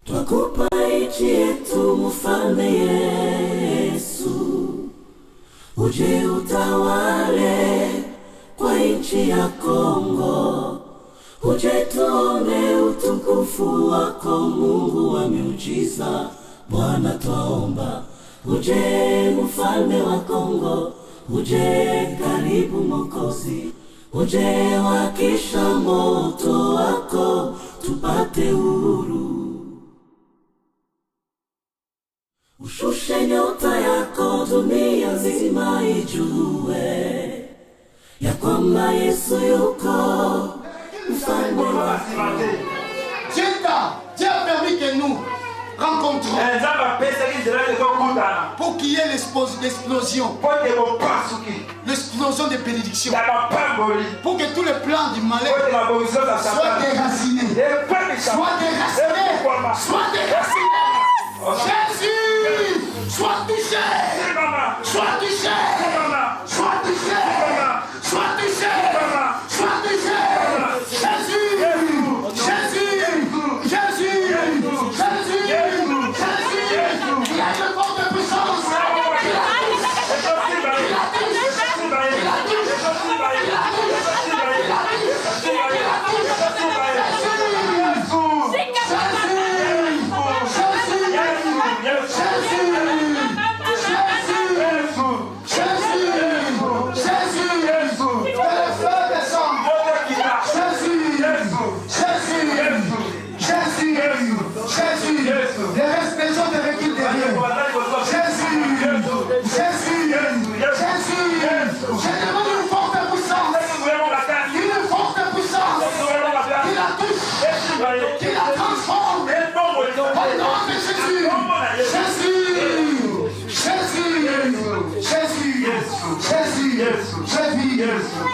Twakupa nchi yetu mfalme Yesu, uje utawale kwa nchi ya Kongo, uje tuone utukufu wako Mungu wa miujiza. Bwana twaomba, uje mfalme wa Kongo, uje karibu Mwokozi, uje wakisha moto wako tupate uhuru. Ushushe nyota yako dunia nzima ijue ya kwamba Yesu yuko mfalme wako. Dieu a permis que nous rencontrions pour qu'il y ait l'explosion de bénédiction, pour que tous les plans du malheur soient déracinés. Jésus, sois touché, sois touché, sois touché, sois touché, sois touché. Jésus, Jésus, Jésus, Jésus, Jésus, il a une forte puissance.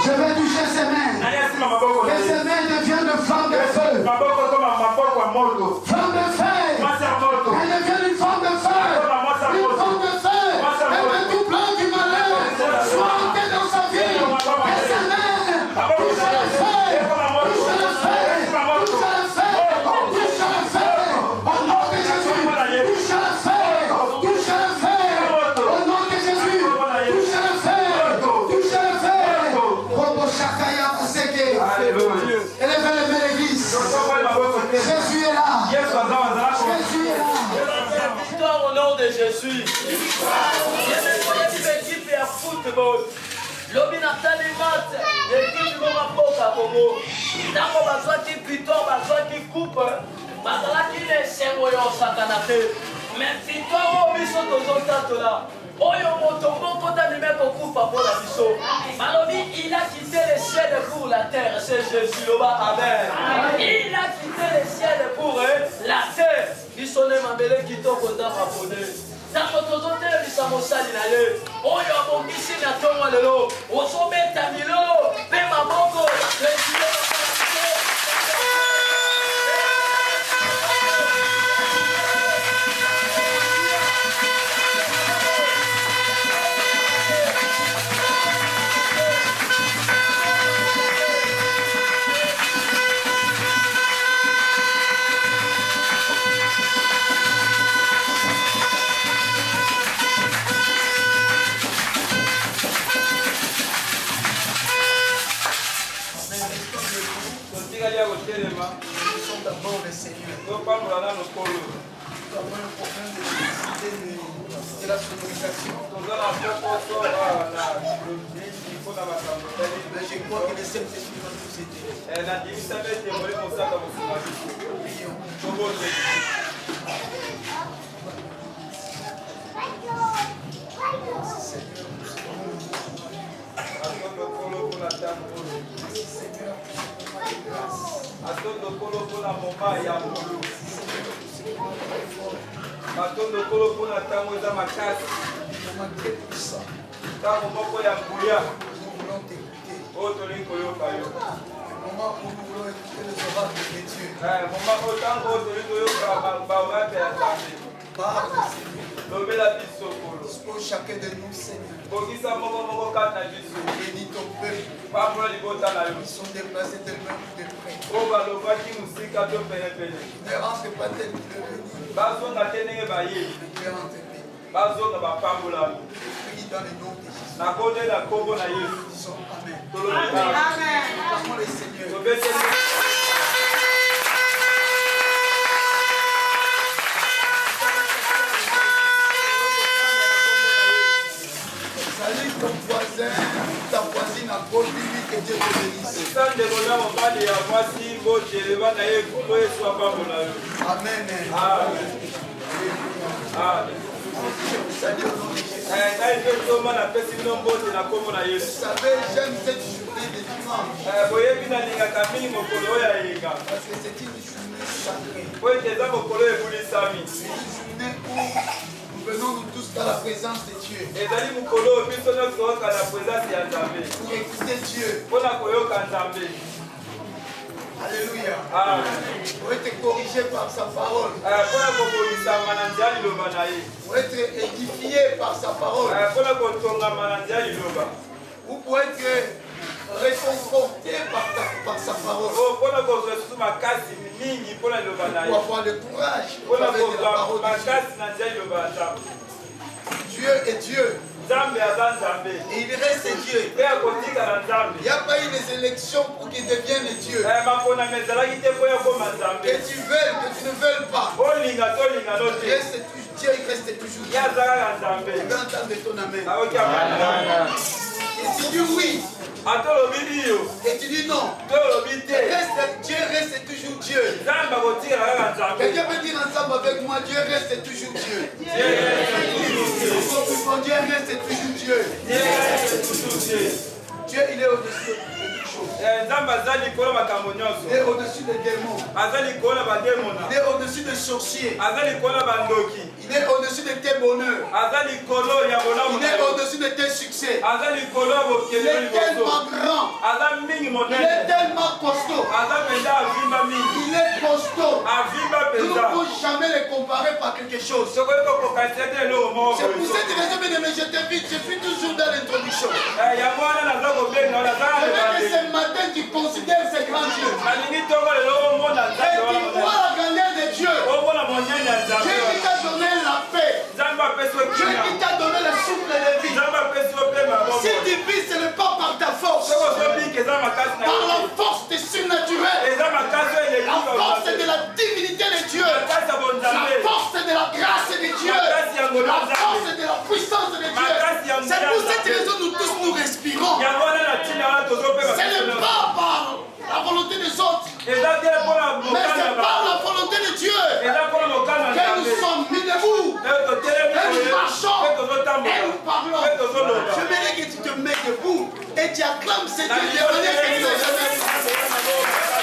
Je vais toucher ses mains. Que ses mains deviennent de flammes de feu. Flamme de feu. Elle devient une flamme de feu. Une flamme de feu. Et que tout plan du malheur soit entré dans sa vie. Que ses mains touchent le feu. Touche le feu. Touche le feu. Touche le feu. Au nom de Jésus. Touche le feu. Touche le feu. Au nom de Jésus. Touche le feu. Élevez l'église. Jésus est là. Jésus est là. Victoire au nom de Jésus. Équipe ya football. Lobi natali mat. Équipe de Mapoka Congo. Nako bazwaki victoire, bazwaki coupe. Bazalaki ne sengo yo sakanate. Mais victoire au biso tozotata là. Oyo moto moko d'animé kokufa pour la biso. Malobi, il a quitté le ciel pour la terre. C'est Jésus, le bas, amen. Il a quitté le ciel pour la terre. Bisone mambele kito konda mabone. Tango tozote bisamo sali na ye. Oyo abongisi na tongo lelo. Osobeta milo. Pe maboko. Nous sommes d'abord les Seigneurs. Nous avons un problème de la communication. Mais je crois que les Saint-Esprit vont nous aider. Atondo kolo pona moma ya molo. Atondo kolo pona tango za makasi. Tango moko ya nguya. Oto liko yo kayo. Moment où nous voulons écouter les oracles de Dieu. Moment où tango oto liko yo ka ba ba ya tambe. Parle, Seigneur. Lobela biso kolo. pour chacun de nous, Seigneur. Bongisa moko moko kati na biso. Bénis ton peuple. Pambola libota na yo. Ils sont déplacés de loin ou de près. Oyo balobaki mosika to penepene. Ne rentre pas tel qu'il est venu. Bazonga te ndenge bayebi. Ne rentre pas. Bazonga bapambolami. Prie dans le nom de Jésus. Nakondela kombo na Yesu. Disons Amen. Tolobi Amen. Acclamons le Seigneur. tobeteli. Salut ton voisin, ta voisine à côté, lui que Dieu te bénisse. Sandeko na mobali ya mwasi boteleba na ye kombo Yesu apambola yo. Amen. Amen. Amen. Salut au nom de Jésus. Ngai mpe toma napesi bino mbote na kombo na Vous Yesu. savez, j'aime cette journée de dimanche boyebi nalingaka mingi mokolo oyo ya yenga parce que c'est une journée sacrée. po ete eza mokolo ebulisami. C'est une journée où nous venons nous tous dans la présence de Dieu ezali mokolo oyo biso nyonso toyoka na presence ya Nzambe pour écouter Dieu. mpona koyoka Nzambe. Alléluia. Amen. Pour être corrigé par sa parole. mpona kokolisama na nzela liloba na ye. Pour être édifié par sa parole. mpona kotongama na nzela liloba. Ou pour être réconforté par sa parole. mpona kozwa lisusu makasi mingi mpona liloba na ye. Pour avoir le courage de mpona parler de la kozwa parole de Dieu. makasi na nzela liloba ya Nzambe. Dieu est Dieu. Nzambe aza Nzambe. Et il reste Dieu. mpe akotikala Nzambe. Il n'y a pas eu des élections pour qu'il devienne Dieu. maponami ezalaki te mpo yakoma Nzambe. Que tu veuilles, que tu ne veuilles pas. olinga tolinga no Il te. reste Dieu, il reste toujours ye Dieu. aza kaka Nzambe. Tu vas entendre ton amen. aoki amana. Et tu dis oui. atolobi iyo. Et tu dis non. tolobi te. Dieu reste toujours Dieu. Nzambe akotikala kaka Nzambe. Quelqu'un peut dire ensemble avec moi, Dieu reste toujours Dieu. Dieu reste toujours Dieu. Dieu reste toujours Dieu. Dieu reste toujours Dieu. Dieu, il est au-dessus de toutes choses. Nzambe aza likolo makambo nyonso. Il est au-dessus des démons. aza likolo bademona. Il est au-dessus des sorciers. aza likolo bandoki. Il est au-dessus de tes bonheurs. aza likolo ya bolamu. Il est au-dessus de tes succès. aza likolo ya Il bokele est liboso. tellement grand. aza mingi Il est monene. tellement costaud. aza mpenza avimba mingi. Il est costaud. avimba Nous ne mpenza. pouvons jamais le comparer par quelque chose. sokoki kokokanisa te eloko moko C'est pour boye. cette raison, bien aimé, je t'invite, je suis toujours dans l'introduction. yango wana naza kobenga naza Je veux que na ce matin tu considères ce grand Dieu. nalingi ntongo lelo omona Et Nzambe tu wana vois la grandeur de Dieu. omona monene ya Nzambe Dieu qui wana. t'a donné la paix. Nzambe apesi yo Dieu kina. qui t'a donné le souffle de vie. Nzambe apesi yo pe maboko. Si tu vis, ce n'est pas par ta force. soko ozobika eza makasi na Par yo la te. force du surnaturel. eza makasi oyo eleki La force de Nzambe. la divinité de Dieu. makasi ya La bonzambe. force de la grâce de Dieu. La force de la puissance de Dieu. C'est pour cette raison que nous tous nous respirons. yango wana na ntina wana tozopema Ce n'est pas par la volonté des autres, eza te mpona mais mokano c'est par la volonté de Dieu eza mpona mokano ya que nous Nzambe. sommes mis debout. Pe totelemi Et nous boye, marchons. pe Et tozotambola, nous parlons. pe tozoloba. J'aimerais que tu te mets debout et tu acclames ce Dieu Na de liyo manière que tu n'as jamais vu.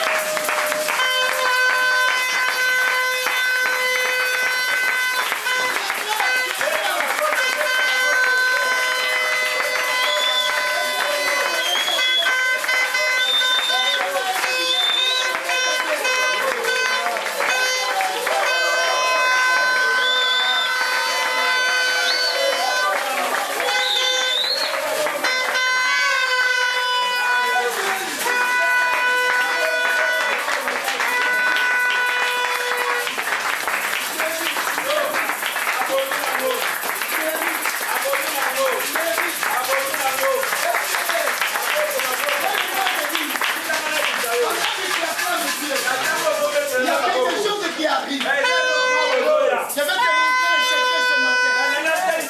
Il y a quelque chose qui arrive. Je vais te montrer le secret ce matin.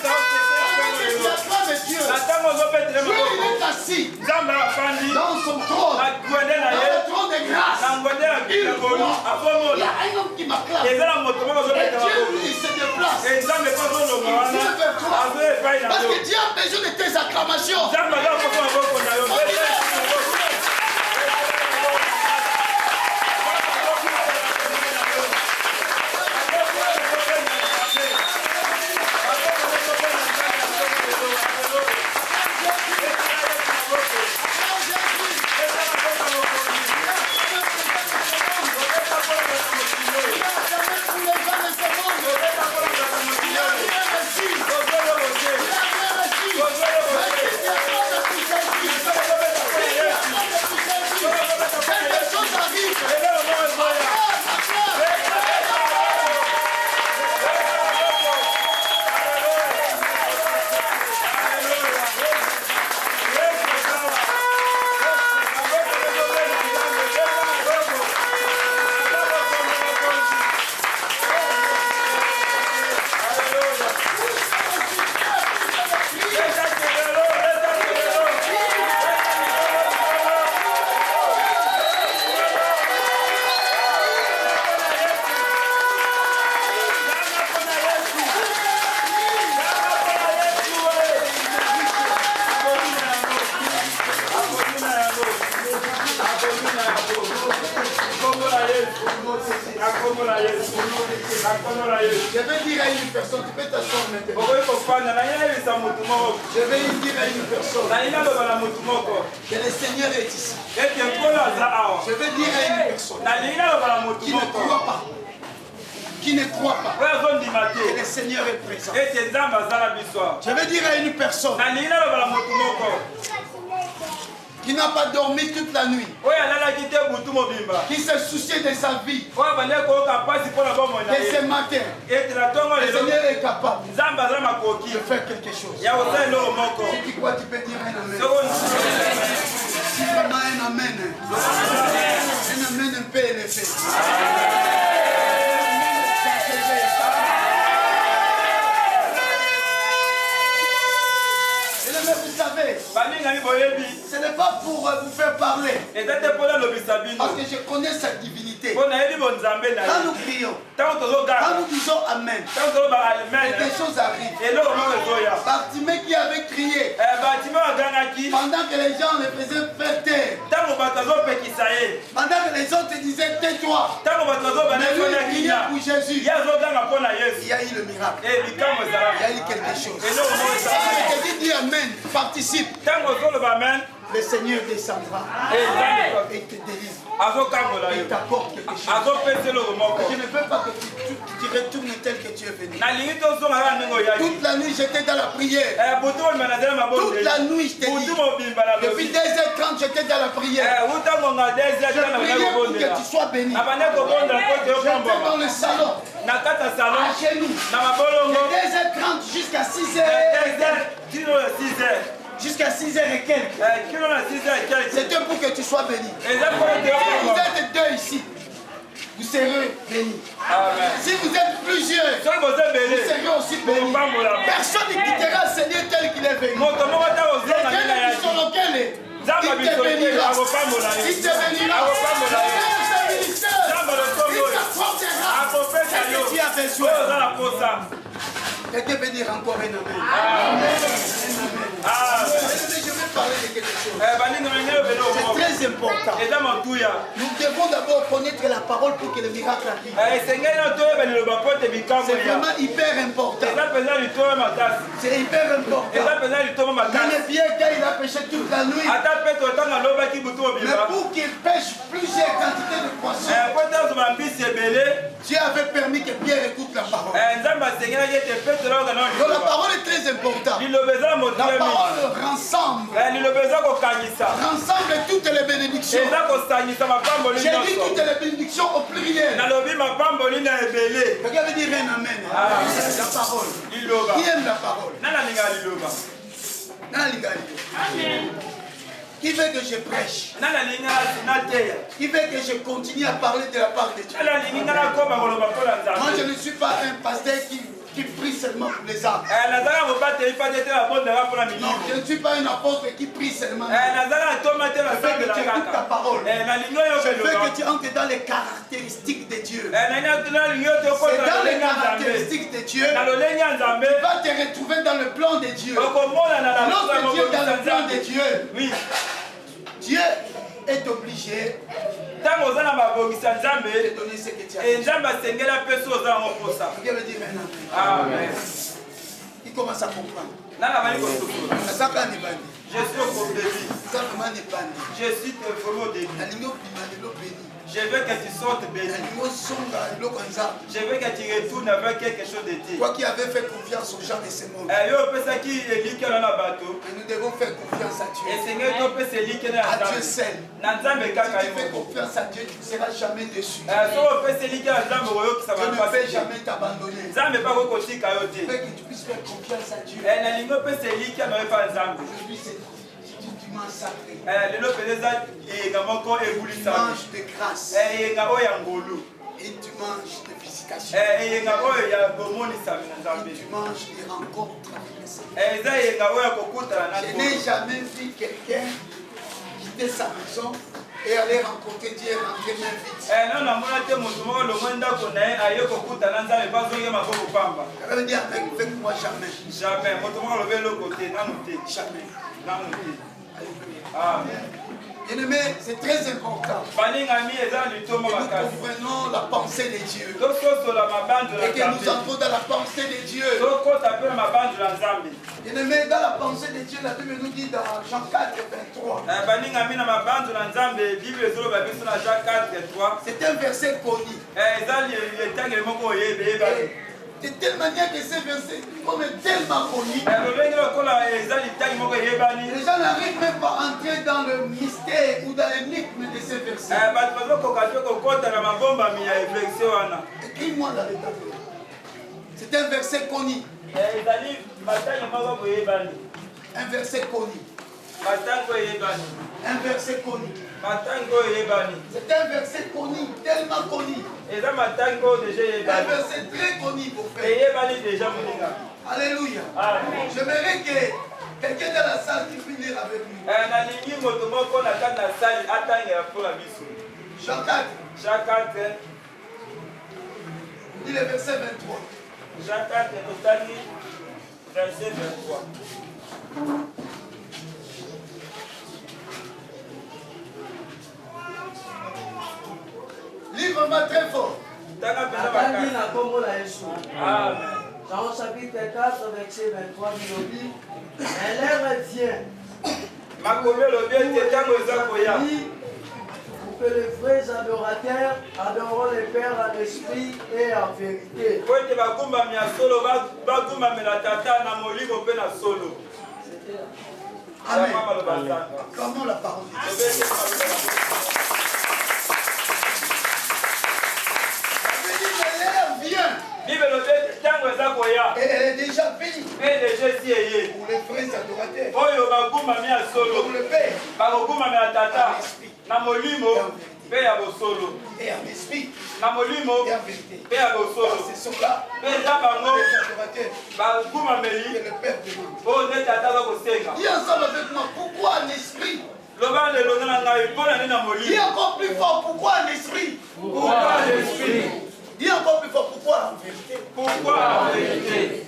Quand tu acclames Dieu, Dieu il est assis dans son trône, dans le trône de grâce. Il y a un homme qui m'acclame. Et Dieu, lui, il se déplace. Il vient vers toi. Parce que Dieu a besoin de tes acclamations. Il a Je vais dire à une personne, tu peux t'asseoir maintenant. Je vais dire à une personne que le Seigneur est ici. Je vais dire à une personne qui ne croit pas. Qui ne croit pas que le Seigneur est présent. Je vais dire à une personne qui n'a pas dormi toute la nuit, qui se souciait de sa vie, et ce matin, le Seigneur est capable de faire quelque chose. Si tu crois, tu peux dire un amen. Si vraiment un amen, un amen un peu élevé. Mais vous savez, ce n'est pas pour vous faire parler, parce que je connais sa divinité. Quand nous crions, quand nous disons Amen, et des choses arrivent. Bartimée qui avait crié pendant que les gens le faisaient faire taire, pendant que les autres disaient tais-toi, mais lui il criait pour Jésus. Il y a eu le miracle, il y a eu quelque chose. Quelqu'un qui dit Amen, participe. Le Seigneur descendra et te délivre. Il t'apporte quelque chose. Je ne veux pas que tu retournes tel que tu es venu. Toute la nuit j'étais dans la prière. Toute la nuit je t'ai dit. Depuis 2h30 j'étais dans la prière. Je priais pour que tu sois béni. J'étais dans le salon. À genoux. De 2h30 jusqu'à 6h. Jusqu'à 6h et quelques. C'était pour que tu sois béni. Si vous êtes deux ici, vous serez bénis. Si vous êtes plusieurs, vous serez aussi bénis. Personne ne quittera le Seigneur tel qu'il est venu. Les gens qui sont locaux, il te bénira. Il te bénira. Il t'apportera ce que tu as besoin. Quelqu'un peut dire encore un amen. Je vais parler de quelque chose. C'est très important. Nous devons d'abord connaître la parole pour que le miracle arrive. C'est vraiment hyper important. C'est hyper important. Il est bien qu'il a pêché toute la nuit. Mais pour qu'il pêche plusieurs quantités de poissons, Dieu avait permis que Pierre écoute la parole. Donc la parole est très importante. La parole rassemble toutes les bénédictions. J'ai dit toutes les bénédictions au pluriel. Regardez dire un amen. La parole. Qui aime la parole? Amen. Qui veut que je prêche? Qui veut que je continue à parler de la part de Dieu? Moi je ne suis pas un pasteur qui prie seulement pour les âmes. Non, je ne suis pas un apôtre qui prie seulement. Je veux que tu écoutes ta parole. Je veux que tu entres dans les caractéristiques de Dieu. C'est dans les caractéristiques de Dieu tu vas te retrouver dans le plan de Dieu. Lorsque Dieu est dans le plan de Dieu, Dieu est obligé de donner ce que tu as. Dieu veut dire maintenant. Amen. Il commence à comprendre. Je suis au début. Je suis vraiment au début. Je veux que tu sortes béni. Je veux que tu retournes avec quelque chose de ti. Toi qui avais fait confiance aux gens de ce monde. Et nous devons faire confiance à Dieu. À Dieu seul. Si tu fais confiance à Dieu, tu ne seras jamais déçu. Dieu ne peut jamais t'abandonner. Je veux que tu puisses faire confiance à Dieu. Aujourd'hui, c'est dimanche sacré. Dimanche de grâce. Et dimanche de visitation. Et dimanche de rencontre avec le Seigneur. Je n'ai jamais vu quelqu'un quitter sa maison et aller rencontrer Dieu et rentrer main vide. Ça veut dire avec moi jamais. Jamais. Jamais. Amen. Bien-aimé, c'est très important. Baninga ami eza Que litoma nous makasi. comprenons la pensée de Dieu. Tokosola mabando na Et que nous Nzambe. entrons dans la pensée de Dieu. Tokota pe na mabando na Nzambe. Bien-aimé, dans la pensée de Dieu, la Bible nous dit dans Jean 4, 23. Baninga ami na mabando na Nzambe, Bible ezoloba biso na Jean 4:3. C'est un verset connu. Eza litangeli moko oyebe yebani. De telle manière que ce verset est tellement connu. Lobenge lokola eza litangi moko eyebani. Les gens n'arrivent même pas à entrer dans le mystère ou dans l'énigme de ce verset. Bato bazokoka te kokota na mabombami ya eflexion wana. Écris-moi dans le tableau. C'est un verset connu. Ezali matangi moko boyebani. Un verset connu. Matangi oyebani. Un verset connu. Matangi oyebani. C'est un verset connu, tellement connu. Eza matangi oyo deja Un eyebani. verset très connu pour faire. Eyebani deja moninga. Alléluia. Amen. J'aimerais que quelqu'un dans la salle qui puisse lire avec nous. Nalingi moto moko na kati na sali atangela mpo na biso. Jean 4, Jean 4, lis le verset 23. Jean 4 totangi verset 23. Lis vraiment très fort. Tanga pena Atangi bakasi. na kombo na Yesu. Amen. Jean chapitre 4, verset 23, Bilobi. Mais l'heure vient Makomi elobi ete ntango eza koya. pour que les vrais adorateurs adoreront le Père en esprit et en vérité. Po ete bagumbami ya solo bagumbamela tata na molimo mpe na solo. Amen. Sama maloba nzanga. Comment la parole de Dieu. Lobi ete maloba nzanga. Il dit que l'heure vient. Bible elobi ete ntango eza koya. Et elle est déjà finie. Mpe deja esi eye. Pour les vrais adorateurs. Oyo bagumbami ya solo. Pour le Père. bakogumbamela tata na molimo mpe ya bosolo. Et en esprit. Na molimo Et en vérité. mpe ya bosolo. Ce sont là Mpe eza bango les adorateurs que bagumameli le Père demande. oyo nde tata aza kosenga. Dis ensemble avec moi, pourquoi en esprit? loba lelo nde na ngai mpo na nde na Dis molimo. encore plus fort, pourquoi en esprit? Pourquoi l'esprit? Dis encore plus fort, pourquoi en vérité? Pourquoi en vérité?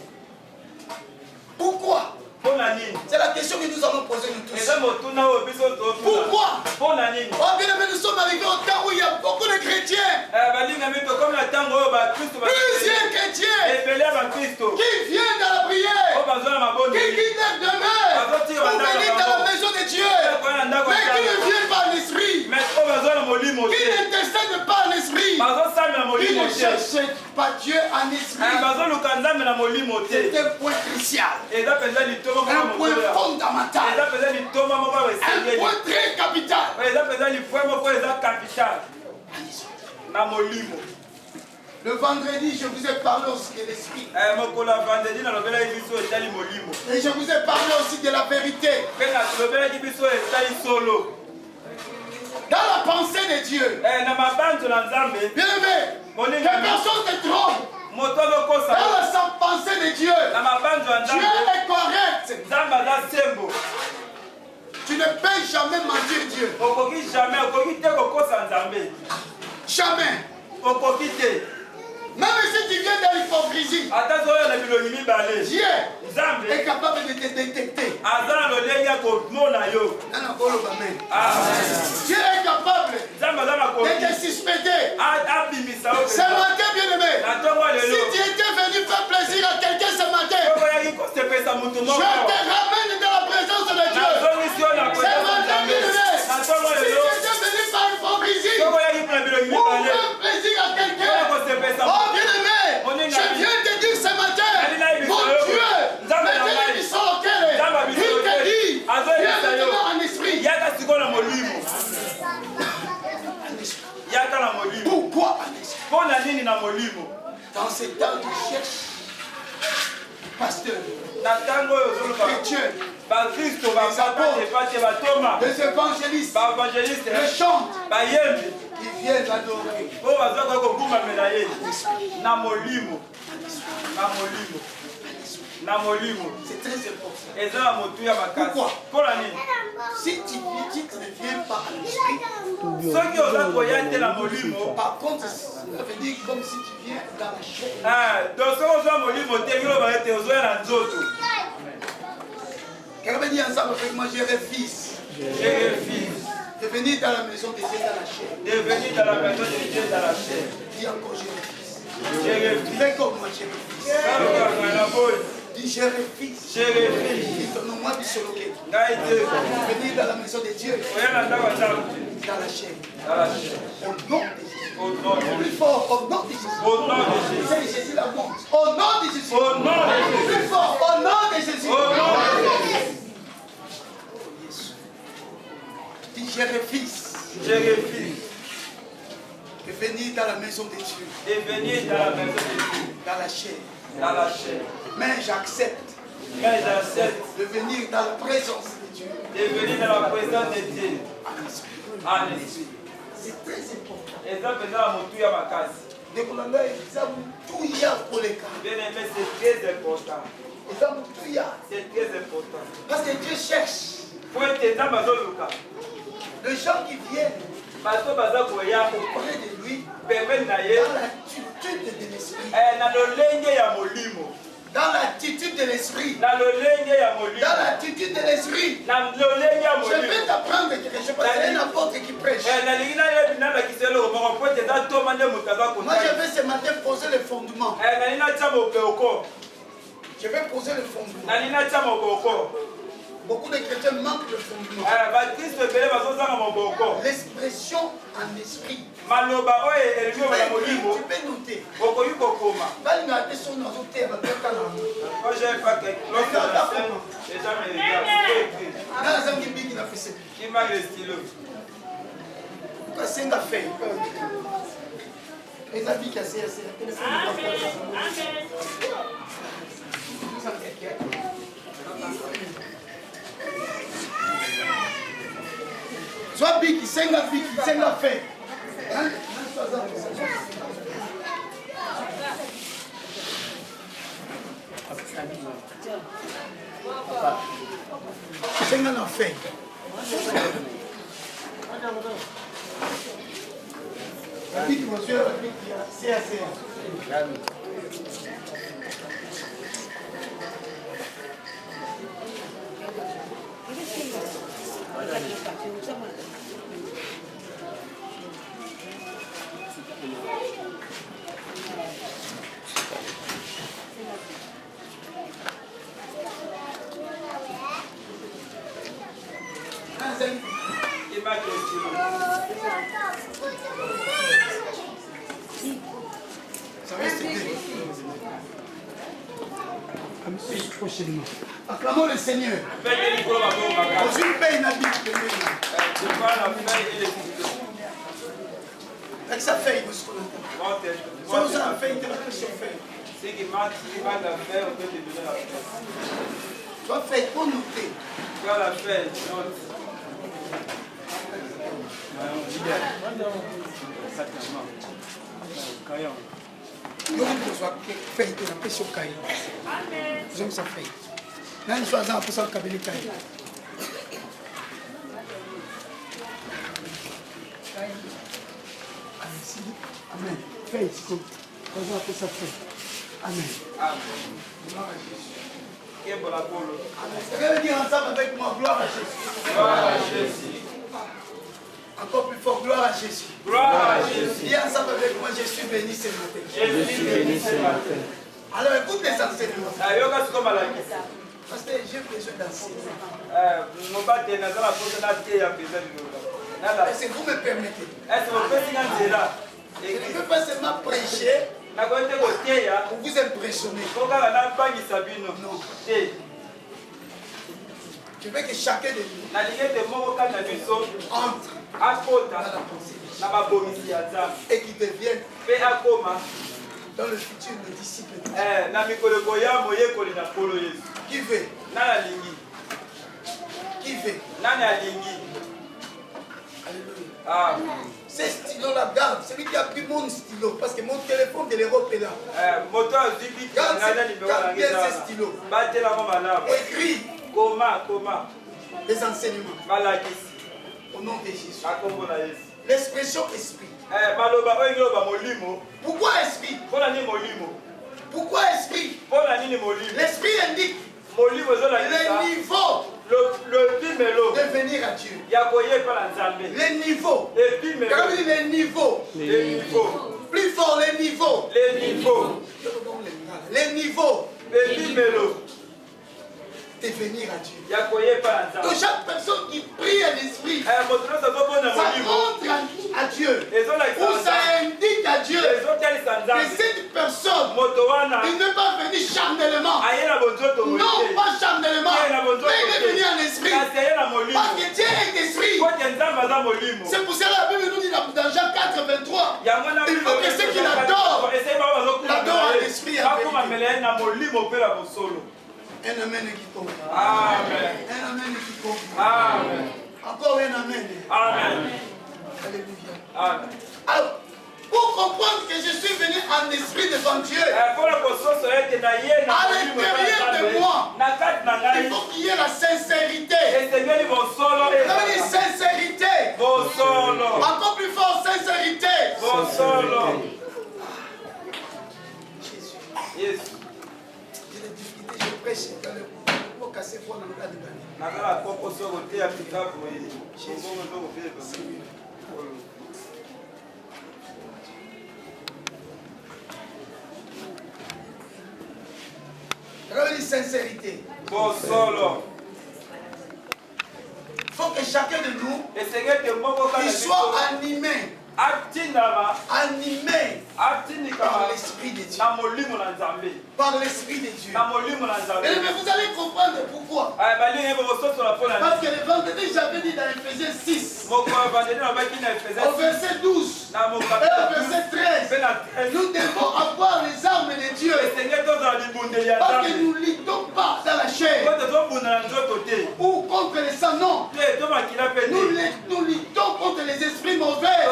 Pourquoi? Mpo na nini? C'est la question que nous allons poser nous tous. eza motuna oyo biso totuna. Pourquoi? Mpo na nini? Oh bien aimé, nous sommes arrivés au temps où il y a beaucoup de chrétiens, balingami tokomi na ntango oyo bakristo plusieurs chrétiens ebele ya bakristo qui viennent dans la oyo prière, bazwa na qui mabondeli quittent leur demeure pour venir dans la maison de Dieu, koya na ndako mais qui ya ne viennent pas en esprit, mais oyo bazwa na molimo qui te n'intercèdent pas en esprit, bazosala na qui molimo ne te cherchent pas Dieu en esprit. bazoluka nzambe na molimo te. C'est un point crucial, eza mpenza litoma moko ya un point mokola. fondamental, eza mpenza litoma moko ya un esengeli. point très capital. eza mpenza lipwe moko eza capital na molimo. Le vendredi, je vous ai parlé aussi de l'esprit. mokolo ya vandredi nalobelaki biso etali molimo Et je vous ai parlé aussi de la vérité. mpe nalobelaki biso etali solo. Dans la pensée de Dieu, na mabanzo na nzambe bien aimé, moninga que personne ne trompe. moto Dans azokosa la pensée de Dieu, na mabanzo ya Dieu nzambe est correct. nzambe aza sembo. Tu ne peux jamais mentir Dieu. okoki jamais okoki te kokosa nzambe Jamais. okoki te Même si tu viens de l'hypocrisie, ata zoyo na bilongi mibale Dieu nzambe est capable de te détecter. aza na lolenge ya komona yo. Nana Kolo Bamen. Amen. Dieu est capable nzambe aza na de koki te suspecter. abimisa yo Ce matin, bien aimé, na ntongo si lelo tu étais venu faire plaisir à quelqu'un ce matin, okoyaki kosepesa motu je moko te ramène dans la présence de Dieu. nazongisi yo na Ce kwesa matin, nzambe bien aimé, na ntongo si tu lelo étais venu par hypocrisie, okoyaki mpona bilongi pour mibale faire plaisir à oyo quelqu'un, kosepesa oh bien aimé, Moninga. je viens te dire ce matin, mon Dieu, maintenant ils sont auquel il te dit, viens maintenant en esprit. yaka sikoyo na molimo yaka na molimo. Pourquoi en esprit? mpo na nini na molimo? Dans ces temps de cherche, pasteur, na ntango oyo ozoluka chrétien, bakristo bapapa te batoma les évangélistes, baevangeliste les chantes, bayembi ils viennent adorer. oyo bazwaka kogumbamela ye na molimo na molimo na molimo. C'est très important. eza na motu ya makasi. Pourquoi? mpo na nini? Si tu ne viens pas en esprit, soki oza koya te na molimo par contre, ça veut dire comme si tu viens dans la chair. donc soki ozwa molimo te kiloba ete ozoya na nzoto. Quelqu'un veut dire ensemble avec moi, j'ai un fils. J'ai fils. De venir dans la maison de Dieu dans la chair. De venir dans la maison de Dieu dans la chair. Dis encore, je refuse. Je refuse. Fais comme moi, je refuse. Dis, je refuse. Je refuse. Dis ton nom, moi, Bissoloké. Ngai Dieu. Venir dans la maison de Dieu Oyana ndako ya Nzambe. dans la chair. Dans la chair. Au nom de Jésus. Au nom de Plus Jésus. fort, au nom de Jésus. Au nom de Jésus. C'est Jésus la monte. Au nom de Jésus. Au nom de Jésus. Plus fort, au nom de Jésus. Au nom de Jésus. Dis, je refuse. Je refuse De venir dans la maison de Dieu. de venir dans la maison de Dieu. Dans la chair. Dans la chair. Mais j'accepte Mais j'accepte de venir dans la présence de Dieu. de venir dans la présence de Dieu. En esprit. En esprit. C'est très important. Et ça faisait la motu ya makasi. Bien aimé, Bien aimé, c'est très important. C'est très important. parce que Dieu cherche Pour être dans ma zone, les gens qui viennent bato baza koya auprès de lui pembeni na ye dans l'attitude de l'esprit. na lolenge ya molimo. Dans l'attitude de l'esprit. Na lolenge ya molimo. Dans l'attitude de l'esprit. Na lolenge ya Je molimo. vais t'apprendre quelque chose parce que c'est un apôtre qui prêche. nalingi nayebi nalakisa eloko moko po ete eza toma nde moto aza Moi je vais ce matin poser le fondement. nalingi natia mokoko. Je vais poser le fondement. nalingi natia mokoko. Beaucoup de chrétiens manquent le fondement. bakristo ebele bazozanga moboko. L'expression en esprit. maloba oyo elingi oyo ya molimo Tu peux noter. okoki kokoma. Balinga te son azoter bateka na. Moi j'ai pas quelque chose de la scène. Déjà mes regards. Na zangi mbiki na fese. Qui m'a le stylo. Ka senga fait. Les habits cassés assez. Soit biki, senga fait. Hein? Senga na fait. La biki, monsieur, la biki, c'est assez. Qui m'a le stylo. Ça va s'aider. Prochainement. Acclamons le Seigneur. Faites les gros babos makasi. Dans une paix inhabite. Je prends la feuille et les stylos. Avec sa feuille, monsieur Colanta. Sans ça, la feuille, tu vas sur feuille. Ce qui m'a la feuille, on peut te donner la feuille. Tu vas faire pour noter. Tu as la feuille, note. Nous besoin feuille, tu vas sur cahier. Nous avons sa feuille. Là, nous sommes pour ça, le cabinet cahier. Amen. Feuille, c'est comme. Nous avons pour ça feuille. Amen. Amen. Quel bon Apollo. Regardez dire ensemble avec moi, gloire à Jésus. Gloire à Jésus. Encore plus fort, gloire à Jésus. Gloire à Jésus. Dis ensemble avec moi, je suis béni ce matin. Je suis béni ce matin. Alors écoute les enseignements. Ayoka siko malakisa. Parce que j'ai besoin d'enseigner. Mobate naza na posa na te ya peza liloba. Nala. Est-ce que vous me permettez? Est-ce que vous faites nga nzela? Je ne peux pas seulement prêcher Na ko te ko teya. pour vous impressionner. Ko kaka na bangisa bino. Non. Te. Je veux que chacun de nous Na lingete moko kana biso entre akota dans la pensée na babomisi ya Nzambe. et qu'il devienne Pe akoma dans le futur le disciple de Dieu. na mikolo koya moyekoli na nkolo Yesu. Qui veut? Nani alingi? Qui veut? Nani alingi? Alléluia. Ah. Ce stylo-là, garde. Celui qui a pris mon stylo, parce que mon téléphone de l'Europe est là. Moto azwi Garde ngana nimero garde bien na ce stylo. batela mo malamu. Écris Koma les enseignements balakisi au nom de Jésus. akombo na Yesu. L'expression esprit. Maloba oyo ngiloba molimo. Pourquoi esprit? Mpona nini molimo? Pourquoi esprit? Mpona nini molimo? L'esprit indique Molimo ezolakisa le niveau de venir à Dieu. Les niveaux. Les niveaux. Plus fort, les niveaux. Les niveaux. De venir à Dieu. Donc chaque personne qui prie à l'esprit, ça montre à Dieu, ou ça indique à Dieu que cette personne, il ne pas venir charnellement, non pas charnellement, mais il est venu en esprit, parce que Dieu est esprit. C'est pour cela la Bible nous dit dans Jean 4, 23, il faut que ceux qui l'adorent, l'adorent en esprit. Un amen qui tombe. Amen. Un amen qui tombe. Amen. Encore un amen. Amen. Alléluia. Amen. Alors, pour comprendre que je suis venu en esprit devant Dieu, à l'intérieur de moi, il faut qu'il y ait la sincérité. La sincérité. Encore plus fort, sincérité. Yes. Je prêche dans le pour casser fort dans le cas de Daniel. Regardez sincérité. Il faut que chacun de nous il soit animé par l'Esprit de Dieu. Par l'Esprit de Dieu. Mais vous allez comprendre pourquoi. Parce que le vendredi, j'avais dit dans Ephésiens 6, au verset 12 et au verset 13, nous devons avoir les armes de Dieu. Parce que nous ne luttons pas dans la chair ou contre les sang, non. Nous luttons contre les esprits mauvais.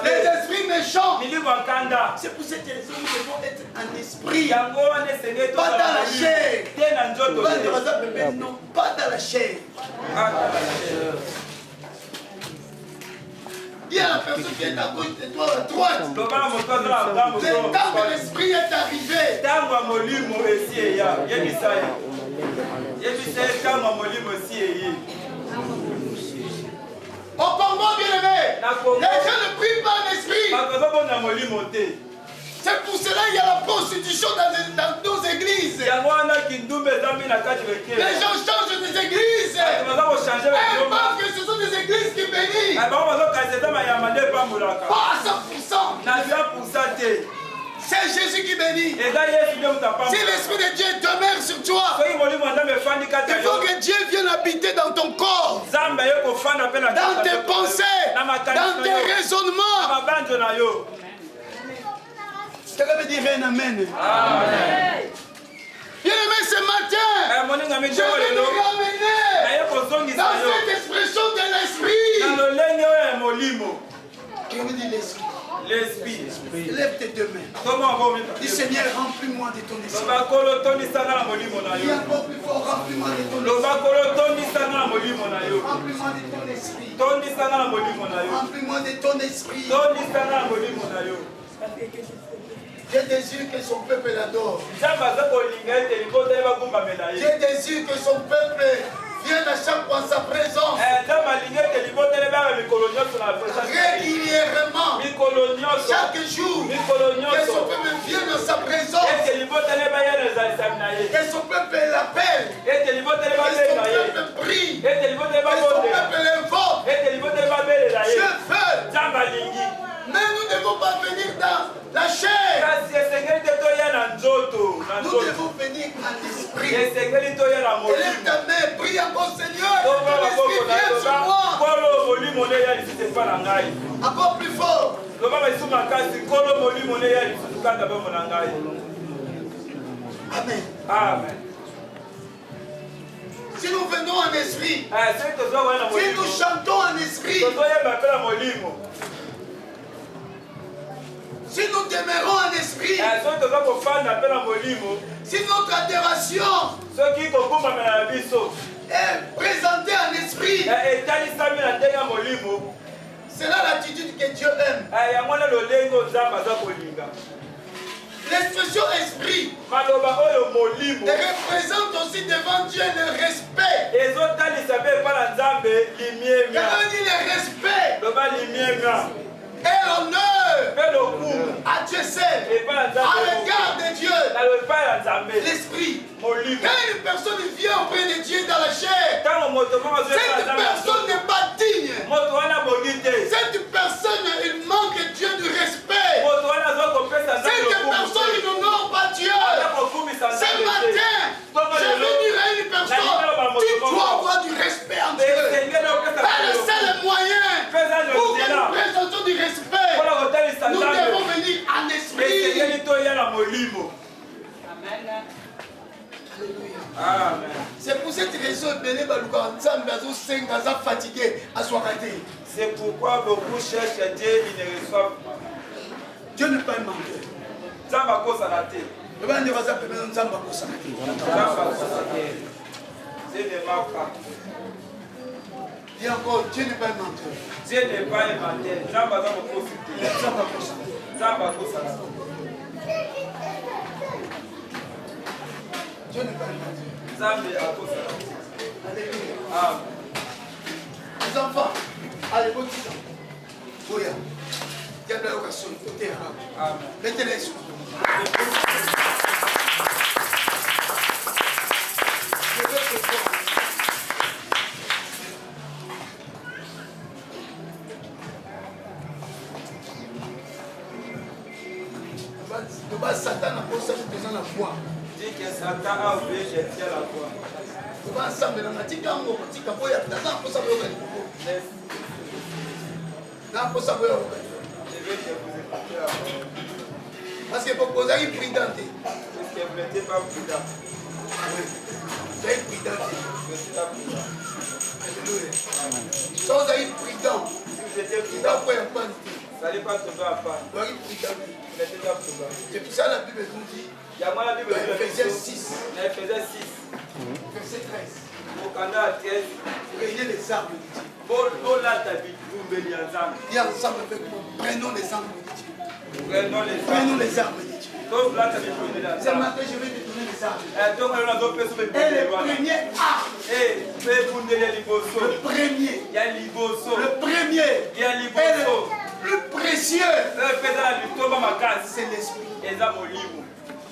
Les esprits méchants. C'est pour cette raison que nous devons être en esprit. Pas dans la chair. Non, pas dans la chair. Dis à la personne qui est à gauche de toi, à droite. Le temps que l'esprit est arrivé. Au Congo, bien aimé, les gens ne prient pas en esprit. C'est pour cela qu'il y a la prostitution dans nos églises. Les gens changent des églises. Et pensent que ce sont des églises qui bénissent. Pas à 100%. C'est Jésus qui bénit. Si l'Esprit de Dieu demeure sur toi, il faut que Dieu vienne habiter dans ton corps, dans tes pensées, dans tes raisonnements. Quelqu'un veut dire un amen. Bien aimé, ce matin, je vais nous ramener dans cette expression de l'Esprit. Je veux dire l'Esprit. Lève tes deux mains. Dis Seigneur, remplis-moi de ton esprit. Dis encore plus fort, remplis-moi de ton esprit. Remplis-moi de ton esprit. Remplis-moi de ton esprit. Dieu désire que son peuple l'adore. Dieu désire que son peuple vienne à chaque fois en sa présence. Régulièrement. Chaque jour. Que son peuple vienne en sa présence. Que son peuple l'appelle. Que son peuple prie. Que son peuple l'invoque. Je veux. Mais nous ne devons pas venir dans la chair. Nous devons venir à l'esprit. Élève ta main, prie encore Seigneur. Que l'esprit vienne sur moi. Encore plus fort. Amen. Amen. Si nous venons en esprit, si nous chantons en esprit, si nous demeurons en esprit, si notre adoration est présentée en esprit, c'est là l'attitude que Dieu aime. L'expression esprit maloba oyo molimo représente aussi devant Dieu le respect. ezotalisa mpe epai na nzambe limiemia Quand on dit le respect loba limiemia et l'honneur mpe lokumu à Dieu seul, epai na à nzambe l'égard de Dieu, na epai na nzambe l'esprit. molimo Quand une personne vient auprès de Dieu dans la chair, ntango moto moko cette personne n'est pas digne. moto wana bongi te Cette personne, il manque Dieu du respect. moto wana azokopesa nzambe Cette lokumu personne, il n'honore pas Dieu. azakokumisa Ce nzambe matin, je veux dire à une personne, tu dois avoir du respect en Dieu. te C'est le seul moyen pour que nous présentons du respect. mpona kotalisa Nous nzambe devons venir en esprit. esengeli toya na molimo. Alléluia. Amen. C'est pour cette raison que fatigué à soi. C'est pourquoi beaucoup cherchent Dieu, ils ne reçoivent pas. Dieu n'est pas un menteur. Nzamba kosala te. Nzamba kosala te. Dieu ne ment pas. Dis encore, Dieu n'est pas un menteur. Dieu n'est pas un menteur. Nzamba aza mokosi te. Nzamba kosala te. Dieu n'est pas un menteur. Nzambe akosala te. Alléluia. Amen. Les enfants, allez, bon petit temps. Oya. Dieu a l'occasion de côté arabe. Amen. Mettez-les sur. Satan a posé besoin de la foi. Dis que Satan a oublié de jeter la foi. On va ensemble dans la tika ngo tika boya tata posa boya ko. Na posa boya ko. Je vais te vous écouter la foi. Parce que pour poser une prudente. Parce que vous n'êtes pas prudent. Vous êtes prudent. Je suis pas prudent. Alléluia. Si vous êtes prudent, Si vous étiez vous n'avez prudent, pas un pan. vous n'allez pas tomber à panne. Vous êtes prudent. Vous n'êtes pas prudent. C'est pour ça la Bible nous dit. Il y a moi la Bible Dans Ephésiens 6, Ephésiens 6. verset 13. Au Canada 13. Prenez les armes de Dieu. Bon là t'habites, vous venez ensemble. Dis ensemble avec moi. Prenons les armes de Dieu. Prenons les armes. De Dieu. Donc là t'habites, vous venez Ce ensemble. matin, je vais te donner les armes. Donc on a d'autres personnes qui Et le premier arme. Eh, fais pour nous les liboso. Le premier. Il y a liboso. Le premier. Il y a Et liboso. le plus précieux. Fais la victoire dans ma case. C'est l'esprit. Eza molimo.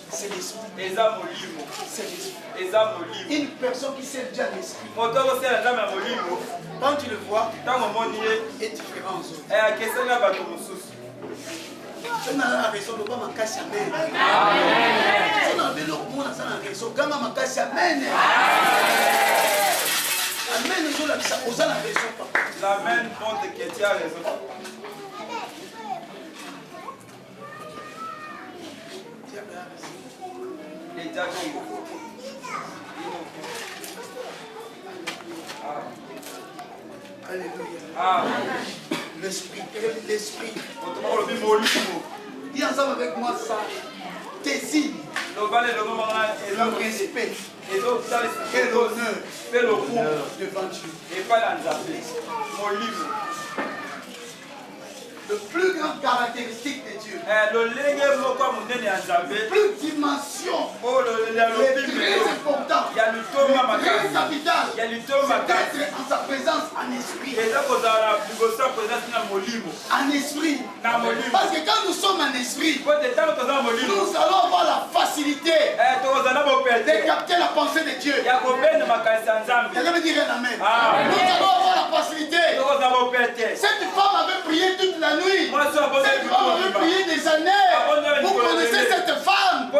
C'est l'esprit. Eza molimo. C'est l'esprit. Eza molimo. Une personne qui sert déjà l'esprit. Moto aussi la dame molimo. Quand tu le vois, Tant mon moni est différent aux autres. et à question là bato mususu. On a la raison de pas ma casse à mène. On a vélo pour la raison. Gama ma casse à mène. Amen. Nous la raison. Papa. La même montre que tu as raison. Les diables. Alléluia. Ah. L'esprit. L'esprit. Dis ensemble avec moi ça. Tes signes. Le respect. Et l'honneur. Devant Dieu. Et pas l'anzapé. Mon livre. Le plus grande caractéristique de Dieu. Plus dimension. Le très important. Le très capital. C'est d'être en sa présence en esprit. En esprit. Parce que quand nous sommes en esprit, nous allons avoir la facilité de capter la pensée de Dieu. Quelqu'un me dire un amen. Nous allons avoir la facilité. Cette femme avait prié toute la nuit. Cette femme avait prié des années. Vous connaissez cette femme,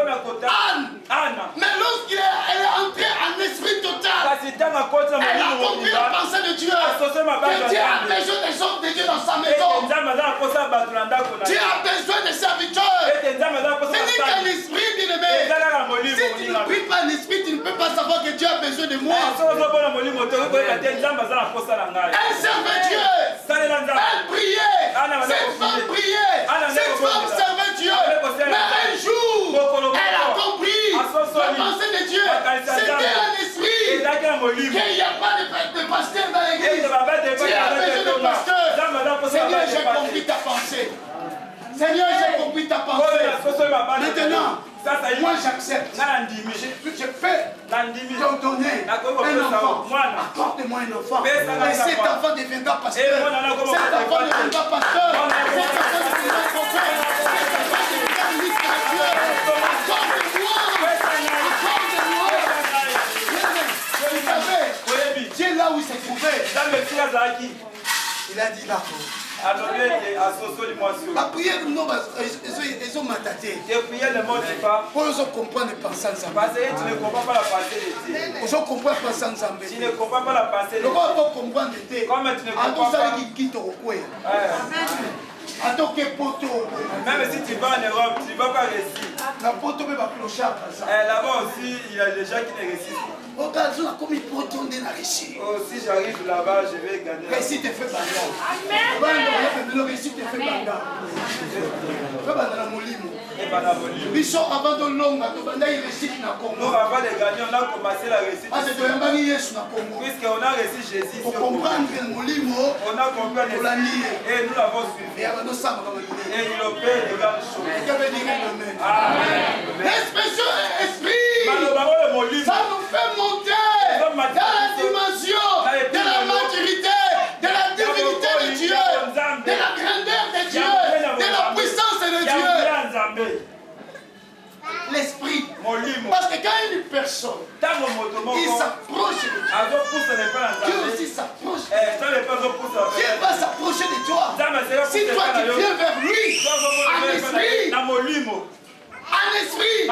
Anne. Mais lorsqu'elle est entrée en esprit total, elle a compris la pensée de Dieu. Que Dieu a besoin des hommes de Dieu dans sa maison. Dieu a besoin de serviteurs. Ce n'est qu'un esprit, bien-aimé. Si tu ne pries pas en esprit, tu ne peux pas savoir que Dieu a besoin de moi. Elle servait Dieu. Elle priait. Cette femme priait. Cette femme servait Dieu. Mais un jour, elle a compris la pensée de Dieu. C'était un esprit. Qu'il n'y a pas de pasteur dans l'église. Dieu a besoin de pasteur. Seigneur, j'ai compris ta pensée. Seigneur, j'ai compris ta pensée. Maintenant, moi j'accepte. Je peux t'ordonner un enfant. Accorde-moi un enfant. Et cet enfant deviendra pasteur. Cet enfant deviendra pasteur. Cet enfant deviendra prophète. Cet enfant deviendra ministre de Dieu. Accorde-moi. Vous savez, Dieu là où il s'est trouvé, il a dit d'accord. La prière, non, ils ont mataté. Pour eux, ils comprennent les pensées ensemble. Tu ne comprends pas la pensée de Dieu. Ils comprennent les pensées ensemble. Tu ne comprends pas la pensée de Dieu. Comment on comprend de Dieu? Comme tu ne comprends pas. Même si tu vas en Europe, tu ne vas pas réussir. Là-bas aussi, il y a des gens qui ne réussissent pas. Si j'arrive là-bas, je vais gagner. Réussite te fait bagarre. Le réussite te fait bagarre. Bishop avant de longue, nous avant de gagner, on a commencé la réussite. Puisqu'on a réussi Jésus. Pour comprendre le on a compris et nous l'avons suivi. Et il opère de grandes choses. L'expression esprit, ça nous fait monter dans la dimension de la maturité, de la divinité de Dieu, de la grandeur de Dieu, de la puissance de Dieu. L'esprit. Parce que quand une personne il s'approche de Dieu, Dieu aussi s'approche. Dieu va s'approcher de toi. Si toi tu viens vers lui, en esprit,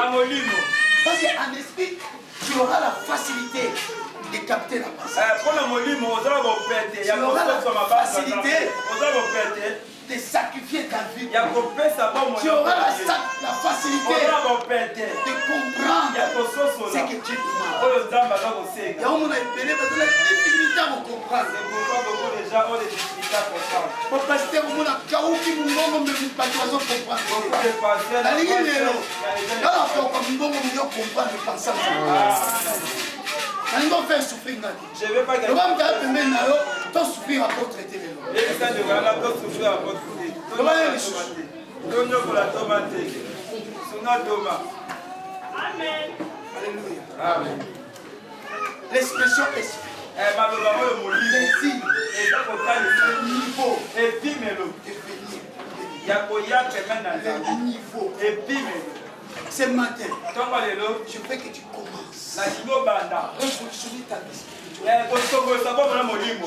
parce qu'en esprit, tu auras la facilité de capter la pensée. Tu auras la facilité de sacrifier ta vie. Tu auras la facilité de comprendre ce que Dieu demande. Il y a la difficulté à me comprendre. Pour pasteur, on a kauki mungongo mbebipatiwazo comprendre. La ligne est là. Là, on peut comme mungongo mieux comprendre le pensant. On va faire souffrir. Je ne vais pas gagner. On va me dire que tu souffrir à votre traité. Amen. Alléluia. L'expression esprit. Les signes. Le niveau. Le niveau. Ce matin, je veux que tu commences. Révolutionner ta vie spirituelle.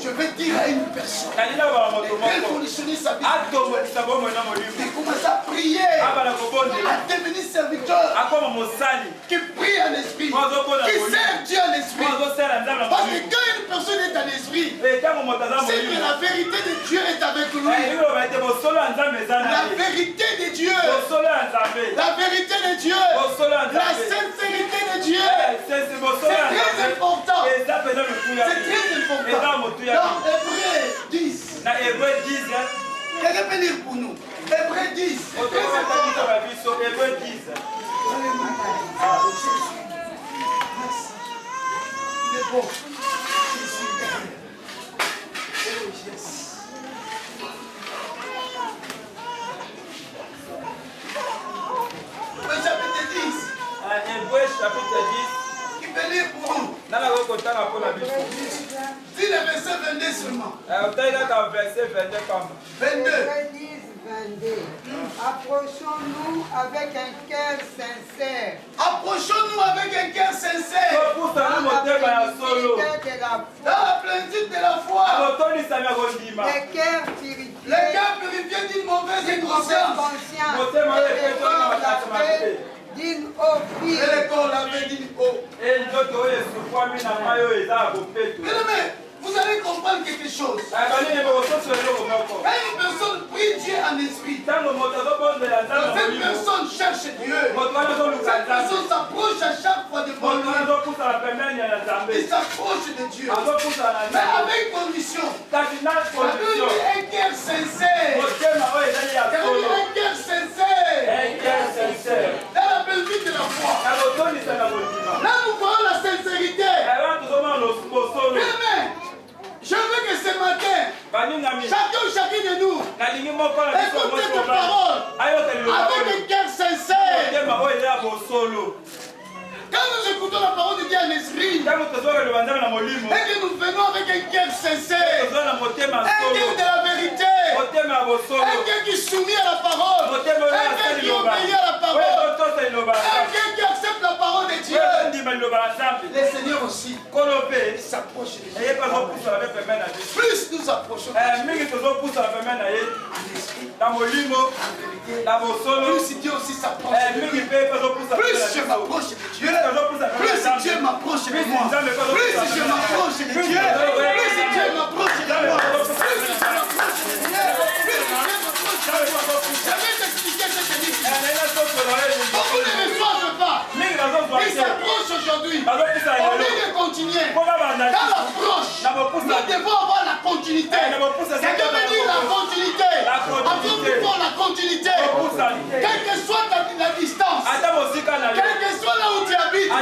Je veux dire à une personne de révolutionner sa vie spirituelle. De commencer à prier, à devenir serviteur, qui prie en esprit, qui sert Dieu en esprit. Parce que quand une personne est en esprit, c'est que la vérité de Dieu est avec lui. La vérité de Dieu, la vérité de Dieu, la sincérité de Dieu, c'est très important. C'est très important. Dans Hébreu 10. Quelqu'un peut lire pour nous. Hébreu 10. C'est très important. Hébreu 10. Merci. Il est bon. Hébreu chapitre 10. Qui peut lire pour nous? Dis le verset 22 seulement. 22. 'Approchons-nous avec un cœur sincère. Approchons-nous avec un cœur sincère. Dans la plénitude de la foi. Les cœurs purifiés. Les cœurs purifiés d'une mauvaise conscience. D'une eau pure. Et le corps lavé d'une eau. Bien-aimé, vous allez comprendre quelque chose. Quand une personne prie Dieu en esprit, cette personne cherche Dieu. Cette personne s'approche à chaque fois de Dieu. Il s'approche de Dieu. Mais avec condition. Avec un cœur sincère. Un cœur sincère. Dans la plénitude de la foi. Là, nous voyons la sincérité. Amen. Je veux que ce matin, chacun ou chacune de nous, écoute cette parole avec un cœur sincère. Quand nous écoutons la parole de Dieu en esprit, et que nous venons avec un cœur sincère, un cœur de la vérité, un cœur qui est soumis à la parole, un cœur qui obéit à la parole, un cœur qui accepte la parole de Dieu, le Seigneur aussi s'approche de nous. Plus nous approchons de Dieu, plus Dieu aussi s'approche de nous. Plus je m'approche de Dieu, plus Dieu m'approche de moi. Plus je m'approche de Dieu, plus Dieu m'approche de moi. Plus je m'approche de Dieu, plus Dieu m'approche de moi. Je vais t'expliquer cette énigme. Beaucoup ne reçoivent pas. Ils s'approchent aujourd'hui. Au lieu de continuer, dans l'approche, nous devons avoir la continuité. C'est que veut dire la continuité. Avant de voir la continuité, quelle que soit la distance, quel que soit là où tu habites,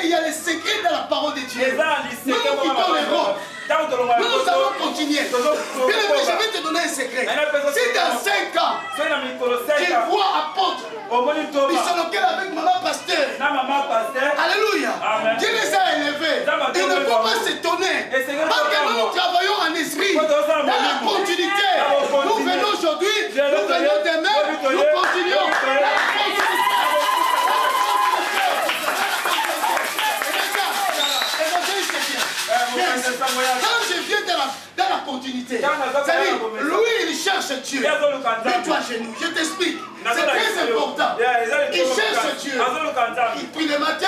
il y a les secrets de la parole de Dieu. Nous quittons l'Europe. Nous allons continuer. Je vais te donner un secret. Si dans 5 ans, tu vois apôtre, ils sont lequel avec maman pasteur. Alléluia. Dieu les a élevés. Il ne faut pas s'étonner. Parce que nous travaillons en esprit. Dans la continuité. Nous venons aujourd'hui, nous venons demain, nous continuons. Quand je viens dans la continuité, c'est-à-dire, lui il cherche Dieu. Mets-toi à genoux, je t'explique. C'est très important. Il cherche Dieu. Il prie le matin,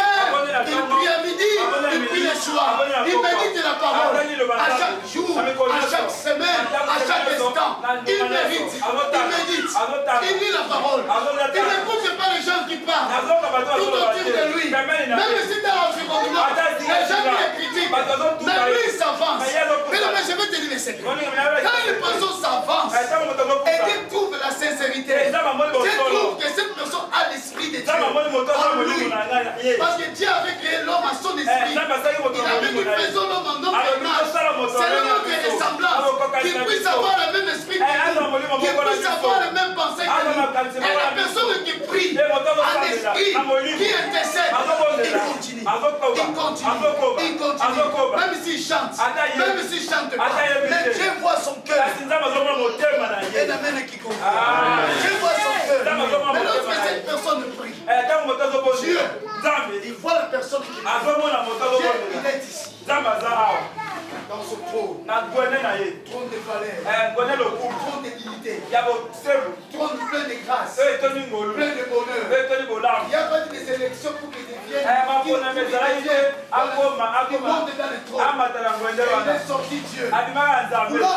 il prie à midi, il prie le soir. Il médite la parole. À chaque jour, à chaque semaine, à chaque instant, il médite, il médite, il lit la parole. Il n'écoute pas les gens qui parlent tout autour de lui. Même si dans l'environnement, les gens qui le critiquent, mais lui il s'avance. Mais je vais te dire le secret. Quand une personne s'avance et qu'il trouve la sincérité, je trouve que cette personne a l'esprit de Dieu en lui. Parce que Dieu avait créé l'homme à son esprit. Il avait dit faisons l'homme en notre image. C'est notre ressemblance. Qu'il puisse avoir le même esprit que nous. Qu'il puisse avoir les mêmes pensées que nous. Et la personne qui prie en esprit, qui intercède, il continue. Il continue. Il continue. Même s'il chante. Même s'il chante pas. Mais Dieu voit son cœur. Et l'amène qui comprend. Dieu voit son cœur. Mais lorsque cette personne prie, Dieu, il voit la personne qui prie. Dieu, il est ici. Dans ce trône. Trône de valeur. Trône de dignité. Trône plein de grâce. Plein de bonheur. Il n'y a pas des élections pour qu'ils deviennent. Qui montent dans le trône. Il est sorti Dieu. Là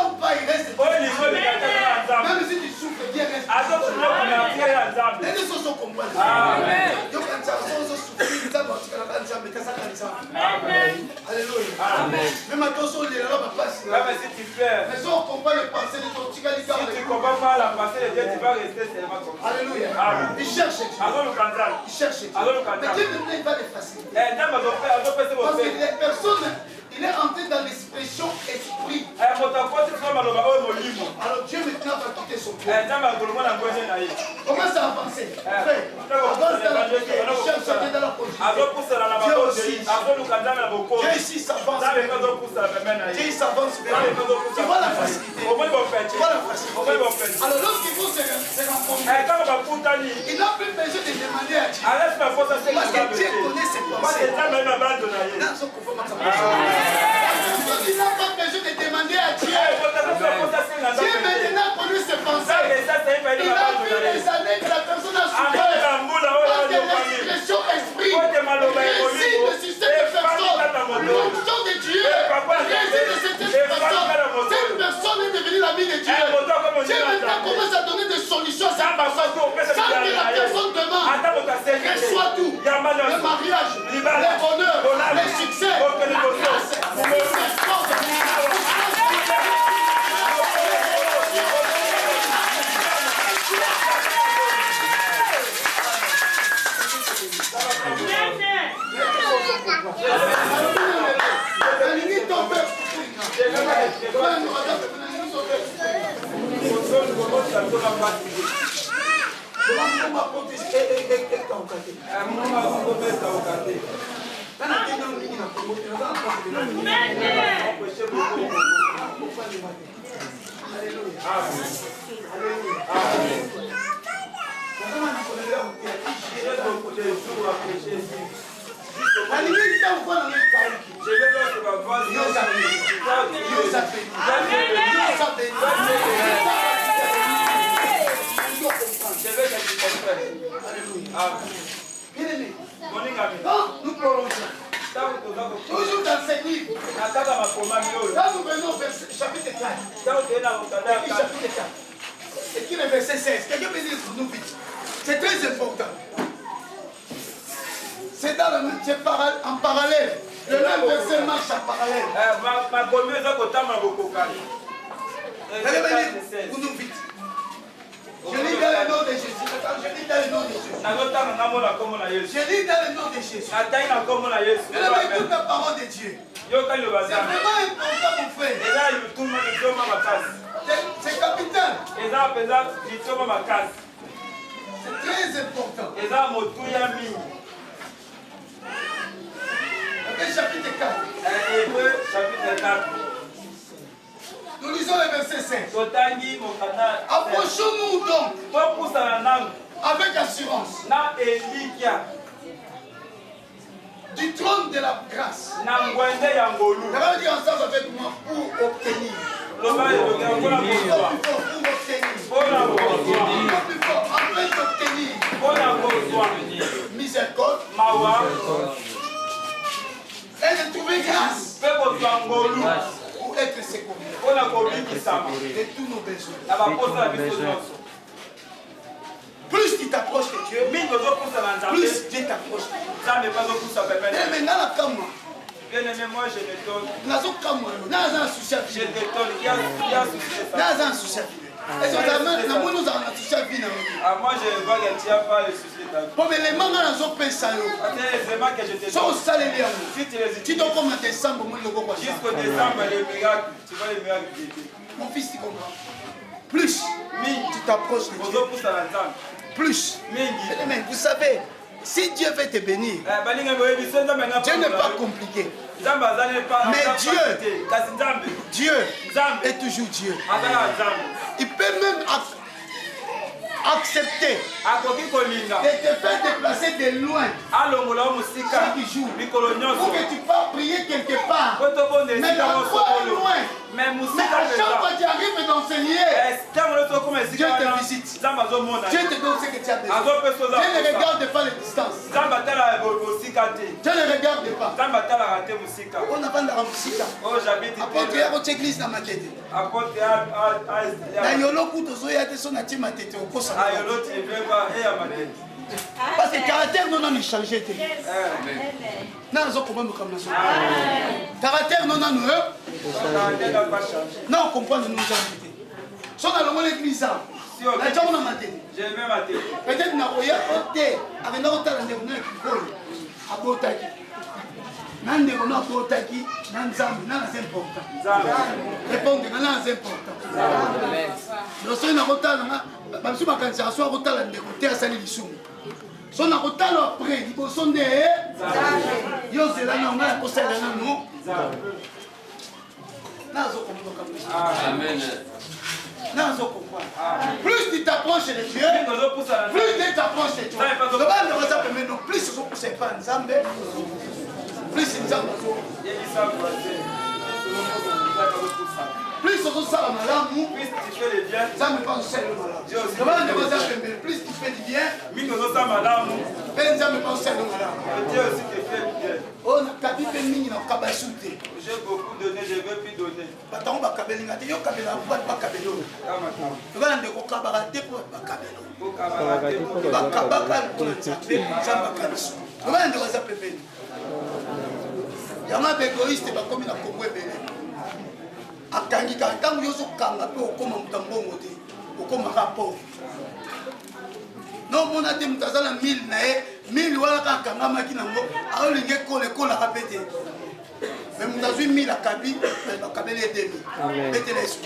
ou pas, il reste. Même si tu souffres, Dieu reste. Et les choses sont comprises. Alléluia. Même attention, les là va passer. Mais si on comprend les pensées de ton tigre, si tu comprends pas la pensée de Dieu, tu vas rester seulement comme ça. Alléluia. Il cherche Dieu. Il cherche Dieu. Mais Dieu ne va les faciliter. Parce que les personnes, il est entré dans l'expression esprit. Alors Dieu maintenant va quitter son cœur. Commence à avancer. Avance dans la prière. Cherche Dieu dans la position. Dieu aussi. Dieu ici s'avance. Dieu il s'avance. Tu vois la facilité. Tu vois la facilité. Alors lorsqu'il faut se rencontrer, il n'a plus besoin de demander à Dieu. Parce que Dieu connaît ses pensées. Il n'a pas besoin de demander à Dieu. Dieu maintenant connaît ses pensées. Il a vu les années que la personne a souffert. Parce que l'expression esprit réside sur cette personne. L'onction de Dieu réside sur cette personne. Cette personne est devenue l'ami de Dieu. Dieu maintenant commence à donner des solutions à cette personne. Sans que la personne demande, reçoit tout. Le mariage, le bonheur, le succès, la grâce. Nous prolongeons. Toujours dans ces livres. Là, nous venons au chapitre 4. Chapitre 4. Et qui est le verset 16. Quelqu'un peut dire pour nous vite. C'est très important. C'est en parallèle. Le même verset marche en parallèle. Pour nous vite. Je lis dans le nom de Jésus. Je lis dans le nom de Jésus. Je lis dans le nom de Jésus. Je toute la parole de Dieu. C'est vraiment important, mon frère. C'est capital. C'est très important. Après chapitre 4. Nous lisons le verset 5. Approchons-nous donc avec assurance du trône de la grâce. Regardez dire ensemble avec moi pour obtenir. Miséricorde et de trouver grâce pour être secouru de tous nos besoins. Plus tu t'approches de Dieu, plus Dieu t'approche de Dieu. Et maintenant, la calme. Bien-aimé, moi je me donne. Je moi je vois que tu n'as pas le souci de ta vie. Si tu les utilises jusqu'au décembre, les miracles, tu vois les miracles de Dieu. Mon fils, tu comprends. Plus tu t'approches de Dieu, plus. Vous savez, si Dieu veut te bénir, Dieu n'est pas compliqué. Mais Dieu est toujours Dieu. Il peut même accepter de te faire déplacer de loin chaque jour pour que tu pars prier quelque part. Mais la foi est loin. Mais à chaque fois que tu arrives dans ce lieu, Dieu te visite. Dieu te donne ce que tu as besoin. Dieu ne regarde pas les distances. Dieu ne regarde pas. On a pas de musique. Apôtre ya votre église na makete. Na yolo kuto zo ya te so na tima tete okosa. Parce que le caractère non a changé. Non, on comprend nous comme ça. Caractère non a nous. Non, on comprend nous inviter. Si on a le mot l'église, on a maté. Peut-être na oya côté avec notre talent de venir à Botaki. Nande on a Botaki, Nanzambi, nan c'est important. Répondre nan c'est important. Nous sommes na Botala, même si ma candidature soit Botala de côté à Sali Lissoum. Si on a Botala après, il faut sonder. Yo c'est là non, on a posé là non. Amen. Plus tu t'approches de Dieu, plus tu t'approches de toi. Plus tu ne pas Nzambe, plus Nzambe. Plus tu fais le malamu, plus tu fais le bien. Nzambe pas seul le malamu. Plus tu fais du bien, Nzambe pas seul le malamu. Dieu aussi te fait du bien. On a capité mini na kabasute. J'ai beaucoup donné, je veux plus donner. Batango ba kabelinga te yo kabela ba kabelo. Tobana ndeko kabarate pour ba kabelo. Ba kabaka pour tsape zamba kaniso. Tobana ndeko za pepeni. Yama égoïste ba komi na Congo ebele. Akangi ka tango yo so kanga pe okoma mutambongo te. Okoma rapport. Non, mon ate mutazala 1000 na e 1000 wala kanga maki nango aolinge kola kapete. Mais mutazui 1000 akabi ba kabele 2000. Bete la esu.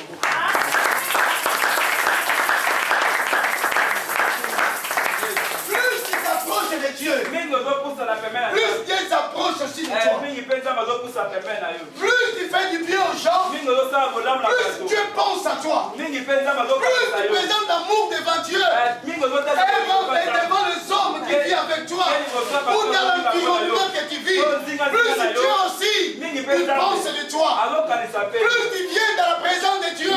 plus Dieu s'approche aussi de toi. Plus tu fais du bien aux gens, plus Dieu pense à toi. Plus tu présentes l'amour devant Dieu. Et devant les hommes qui vivent avec toi, ou dans l'environnement que tu vis, plus Dieu aussi, il pense de toi. Plus tu viens dans la présence de Dieu,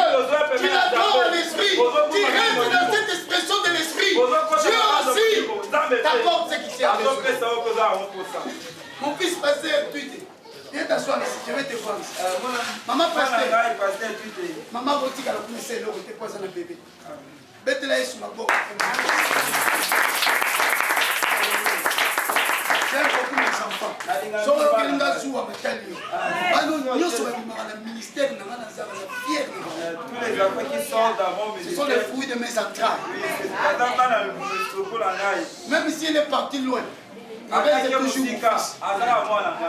tu l'adores en esprit, tu restes dans cette expression de l'esprit. Dieu aussi t'apporte ce qui t'est besoin. Mon fils pasteur, viens t'asseoir ici, je vais te voir ici. Maman pasteur, maman botika la connaissait l'eau, t'es pas un bébé. Bête là, sur ma boca. J'aime beaucoup mes enfants. Sur le Kélinga Zou, à Matalio. Nous sommes dans le ministère, nous sommes fiers. Tous les enfants qui sortent dans mon ministère. Ce sont les fruits de mes entrailles. Même s'il est parti loin, il reste toujours mon fils.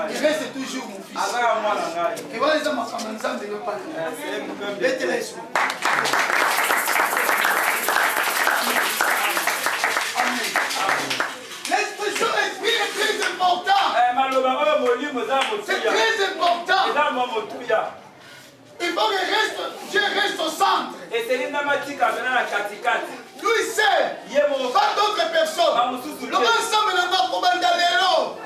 Il reste toujours mon fils. Et voilà les hommes ensemble, ensemble, ils ne pas. Bête-les sur. L'expression esprit est très important. C'est très important. Il faut que Dieu reste au centre. Lui seul, pas d'autres personnes. Le ensemble n'a pas pour Bandalero.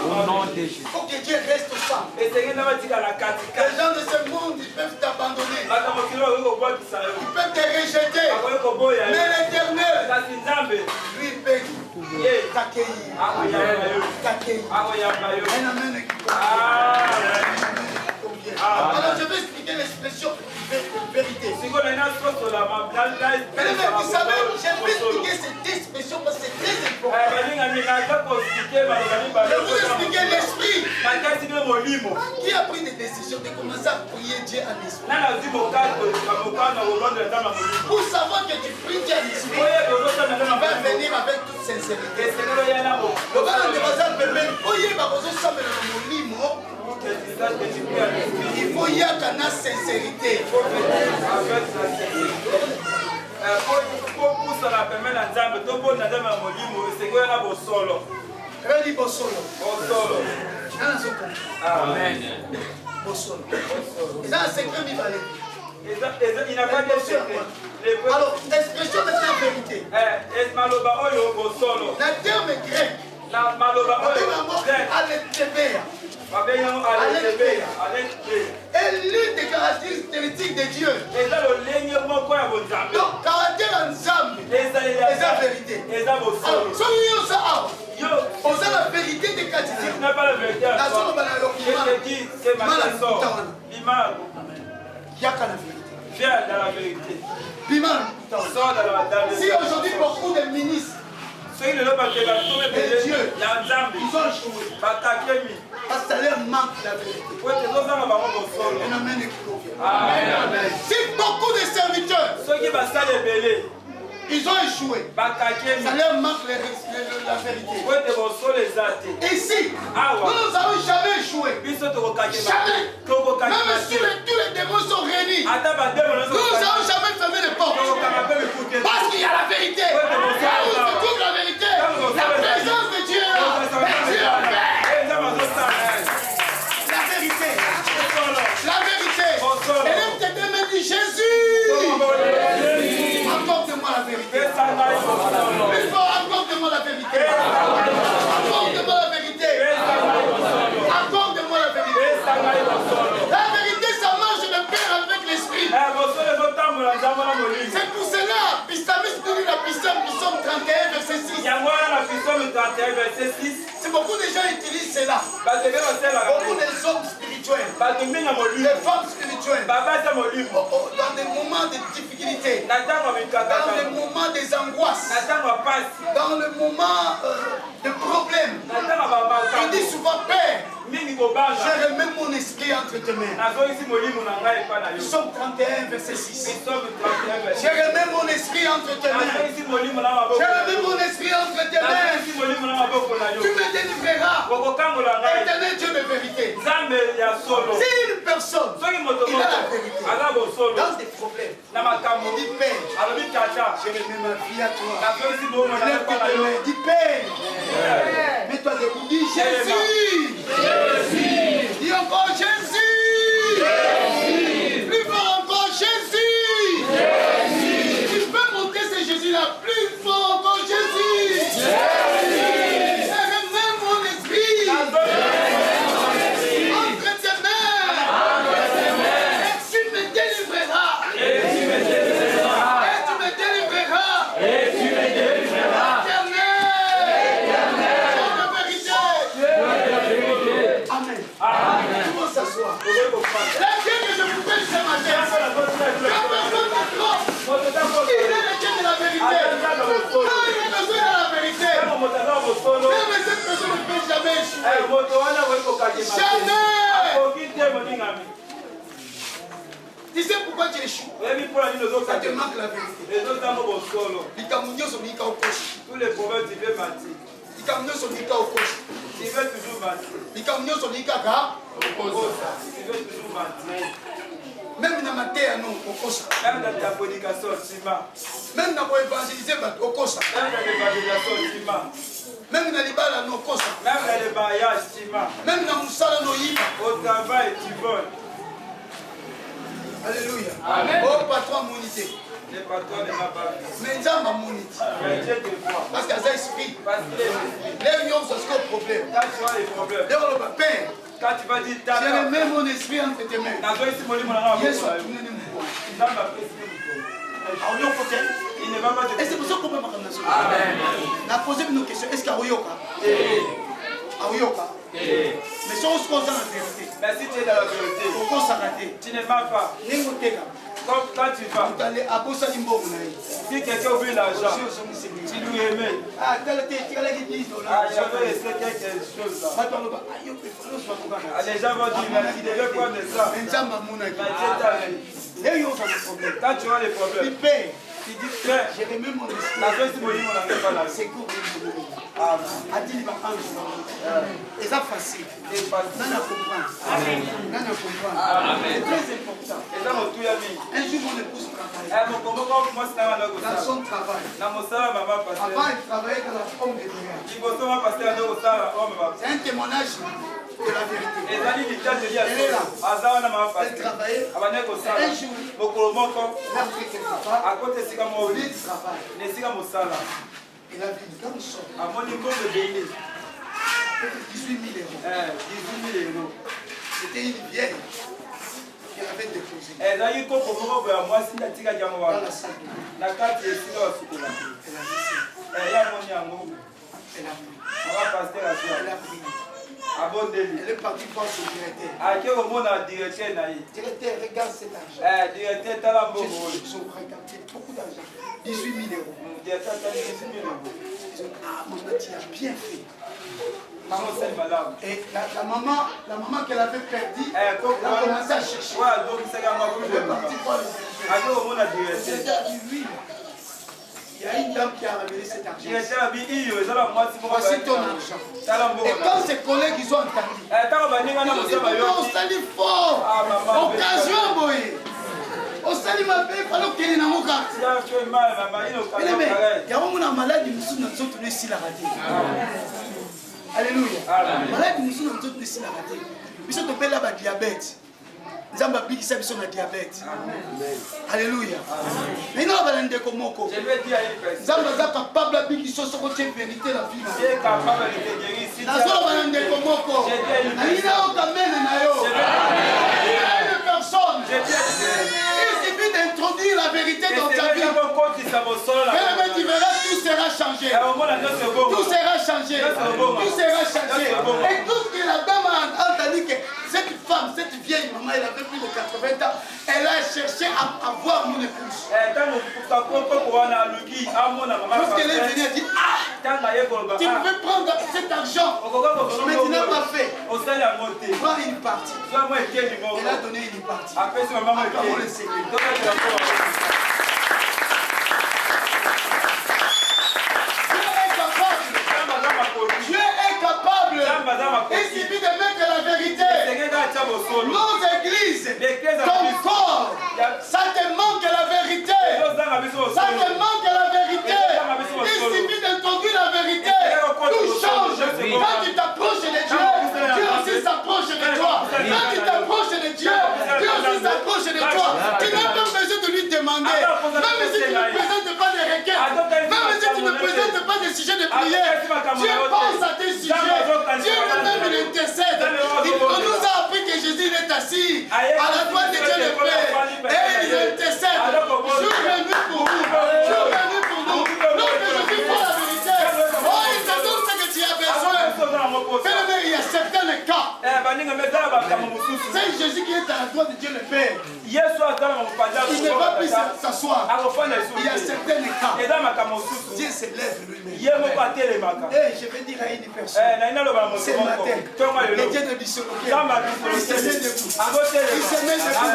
Au nom de Jésus. Il faut que Dieu reste au centre. Les gens de ce monde, ils peuvent t'abandonner. Ils peuvent te rejeter. Mais l'Éternel, lui peut t'accueillir. Alors je vais expliquer l'expression vérité. Mais vous savez, je vais expliquer cette expression parce que c'est très important. Je vais vous expliquer l'esprit qui a pris des décisions de commencer à prier Dieu en esprit. Pour savoir que tu pries Dieu en esprit, tu vas venir avec toute sincérité. Il faut y avoir la sincérité. Ready Bosolo. Amen. Bosolo. C'est un secret vivant. Il n'a pas de secret. Alors, l'expression de la vérité. Le terme grec. Et l'une des caractéristiques de Dieu. Donc, caractère ensemble. Et la vérité. Alors, on a la vérité des quantités. Tu n'as pas la vérité. Je te dis, c'est ma sort. Bimar. Viens dans la vérité. Bimar. Sors dans la vérité. Si aujourd'hui beaucoup de ministres de Dieu, ils ont échoué. Parce que ça leur manque la vérité. Amen. Si beaucoup de serviteurs, ils ont échoué. Ça leur manque la vérité. Ici, nous n'avons jamais échoué. Jamais. Même si tous les démons sont réunis, nous n'avons jamais fermé les portes. Parce qu'il y a la vérité. Là où se trouve la vérité, la présence de Dieu. Et Dieu la vérité. La vérité. Et l'un de me dit Jésus. Apporte-moi la vérité. Il faut apporte-moi la vérité. Apporte-moi la vérité. Apporte-moi la vérité. La vérité, ça marche de pair avec l'esprit. C'est pour cela, Pistamis nous dit la Psaume 31, verset 6. C'est beaucoup de gens utilisent cela. Beaucoup des hommes spirituels, des femmes spirituelles, dans des moments de difficulté, dans des moments des angoisses, dans le moment de problèmes. Il dit souvent, Père, je remets mon esprit entre tes mains. Psaume 31, verset 6. Je remets mon esprit entre tes mains. Je remets mon esprit entre tes mains. Tu me délivreras. Éternel Dieu de vérité. Si une personne, il a la vérité, dans des problèmes, Dis Père, je remets ma vie à toi. Lève tes mains, dis Père. Mets-toi debout, dis Jésus. Dis encore Jésus. Plus fort encore Jésus. Tu peux monter ce Jésus-là. Plus fort encore Jésus. Remets mon esprit. Entre tes mains. Et tu me délivreras. La Dieu que je vous prie ce matin, quand personne ne croit, il est le Dieu de la vérité. Quand il est besoin de la vérité, même cette personne ne peut jamais échouer. Jamais. Tu sais pourquoi tu échoues? Ça te manque la vérité. Tous les problèmes, tu veux mentir. Tu veux toujours mentir. Tu veux toujours mentir. Même dans ma terre, non, même dans ta prédication, tu mens. même dans l'évangélisation, même dans l'évangélisation, tu mens. même dans les balles, non, même dans les mariages, tu mens. même dans mon salon, non, au travail, tu voles. Alléluia. Amen. Oh, patron, mon unité. Le patron ne m'a pas vu. Mais Dieu m'a mon unité. Mais Dieu te voit. Parce qu'il y a un esprit. Parce qu'il est esprit. Les lions, c'est ce qu'on problème. Quand tu as les problèmes. Père. Quand tu vas dire je remets mon esprit entre tes mains. Yesu atunene mkono. Il ne va pas te. Et c'est pour ça qu'on peut parler de Amen. On a posé une question. Est-ce qu'il y a Oyoka? Aoyoka. Mais si on se pose dans la vérité. Mais si tu es dans la vérité, pourquoi s'arrêter? Tu ne vas pas. Comme quand tu vas. Si quelqu'un veut l'argent, tu lui aimais. Ah, j'avais essayé quelque chose là. Les gens vont dire, mais tu devais prendre ça. Quand tu as les problèmes, tu dis, Père, j'ai remis mon esprit. C'est court. Et ça facile. C'est très important. Un jour, mon épouse travaille. Dans son travail. Avant, elle travaillait dans la forme de terrain. C'est un témoignage de la vérité. Elle est là. Elle travaillait. Un jour, elle a pris quelque part. Il travaille. Il a vu une grande somme. 18 000 euros. C'était une vieille qui avait déposé. Elle a eu dans la salle. Elle a pris. Elle est partie voir son directeur. Directeur, regarde cet argent. Ils ont regardé beaucoup d'argent. 18 000 euros. Ils ont dit, ah, maman, tu as bien fait. Et la maman qu'elle avait perdue, elle a commencé à chercher. Elle est partie voir le directeur. Il y a une dame qui a révélé cet argent. Voici ton argent. Et quand ses collègues ils ont entendu, ils ont dit, on s'allie fort. Occasion, boy. On s'allie ma paix, il fallait qu'il y ait une amour. Il y a un malade qui nous sommes ici la raté. Alléluia. Malade qui nous sommes ici la raté. Ils sont tombés là-bas diabète. Nous avons appris qu'ils sont diabète. Alléluia. Mais nous avons dit comment. Je vais dire à une personne. Nous sommes capables de dire qu'ils sont sur la vérité la vie. Tu es capable de te guérir. Si tu as il suffit d'introduire la vérité dans ta vie. Mais tu verras, tout sera changé. Tout sera changé. Tout sera changé. Et tout ce que la dame a entendu que cette femme, cette vieille maman, elle avait plus de 80 ans, elle a cherché à voir mon épouse. Lorsqu'elle est venue, elle dit, ah, tu pouvais prendre cet argent, mais tu n'as pas fait. Prends une partie. Elle a donné une partie. Acclamons le Seigneur. Dieu est capable. Il suffit de mettre la vérité. Nos églises, ton corps, ça te manque la vérité. Même si tu ne présentes pas des requêtes, même si tu ne présentes pas des sujets de prière, Dieu pense à tes sujets. Dieu lui-même il intercède. On nous a appris que Jésus est assis à la droite de Dieu le Père. Et il intercède. Jour et nuit pour nous. Jour et nuit pour nous. Lorsque Jésus voit la vérité, oh, il te donne ce que tu as besoin. Mais il y a certains cas. C'est Jésus qui est à la droite de Dieu le Père. Il ne va plus s'asseoir. Il y a certains cas. Dieu se lève lui-même. Et je vais dire à une personne. Ce matin, le Dieu de Bissoloquet, il se met debout. Il se met debout.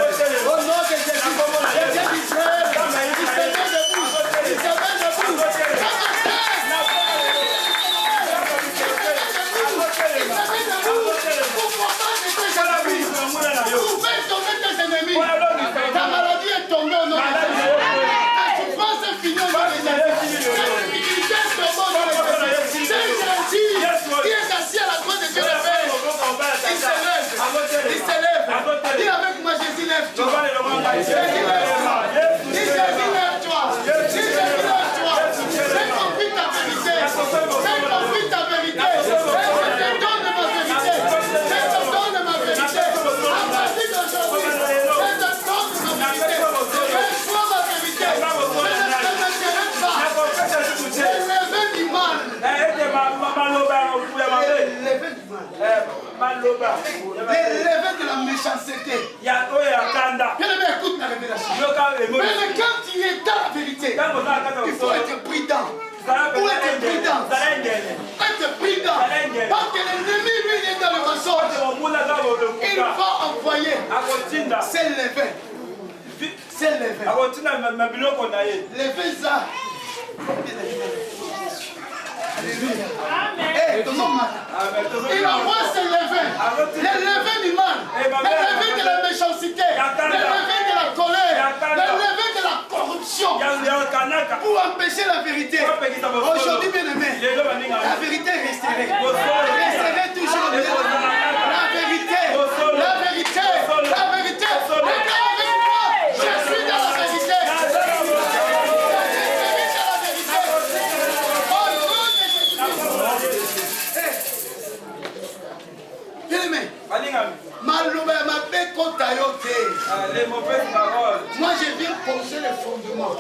Au nom de Jésus, le Dieu d'Israël, il se met debout. Il se met debout. Ta maladie est tombée au nom de Jésus. Ta souffrance est finie au nom de Jésus. Ta difficulté est tombée au nom de Jésus. C'est Jésus qui est assis à la droite de Dieu le Père. Il se lève. Il se lève. Dis avec moi, Jésus, lève-toi. Jésus, lève-toi. Dis Jésus, lève-toi. Dis Jésus, lève-toi. Fais confie ta vérité. Fais confie ta vérité. Je te donne ma vérité. Je te donne ma vérité. À partir d'aujourd'hui, l'élevé de la méchanceté. Bien aimé, écoute la révélation. Mais quand tu es dans la vérité, il faut être prudent. Pour être prudent. Être prudent. Parce que l'ennemi, lui, il est dans le mensonge. Il va envoyer. C'est levé. C'est levé. Levé ça. Alléluia. Hey, il envoie ses levains. Les levains du mal. Les levains de la méchanceté. Les levains de la colère. Les levains de la corruption. Pour empêcher la vérité. Aujourd'hui, bien aimé, la vérité resterait. Resterait toujours. La vérité. La vérité. La vérité. Je suis dans la vérité. Les mauvaises paroles. Moi je viens poser le fondement.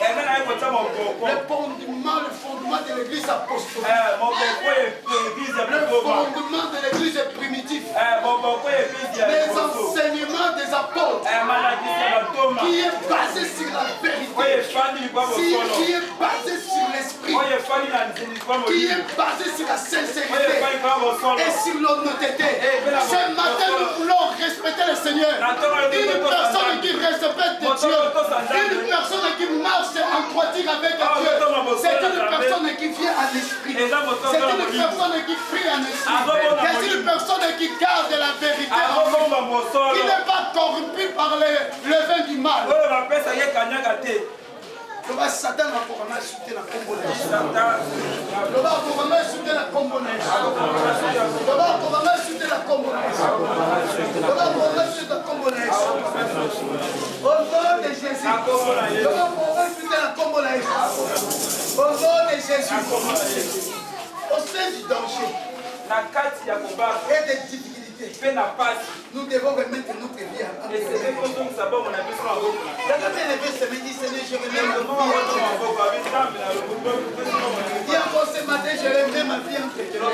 Le fondement de l'église apostolique. Le fondement de l'église primitive. Les enseignements des apôtres. Qui est basé sur la vérité. Qui est basé sur l'esprit. Qui est basé sur la sincérité. Et sur l'honnêteté. Ce matin nous voulons respecter le Seigneur. Une personne qui respecte Dieu. Une personne qui marche en droiture avec Dieu. C'est une personne qui vient à l'esprit. C'est une personne qui prie en esprit. C'est une personne qui garde la vérité en lui. Qui n'est pas corrompu par le levain du mal. Loba Satan va pouvoir chuter la combolèche. Loba pouvoir chuter la combolèche. Loba pouvoir chuter la combolèche. Loba pouvoir chuter la combolèche. Au nom de Jésus. Loba pouvoir chuter la combolèche. Au nom de Jésus. Au sein du danger et des difficultés. Nous devons remettre notre vie à Dieu. Je dis encore ce matin, je remets ma vie entre tes mains.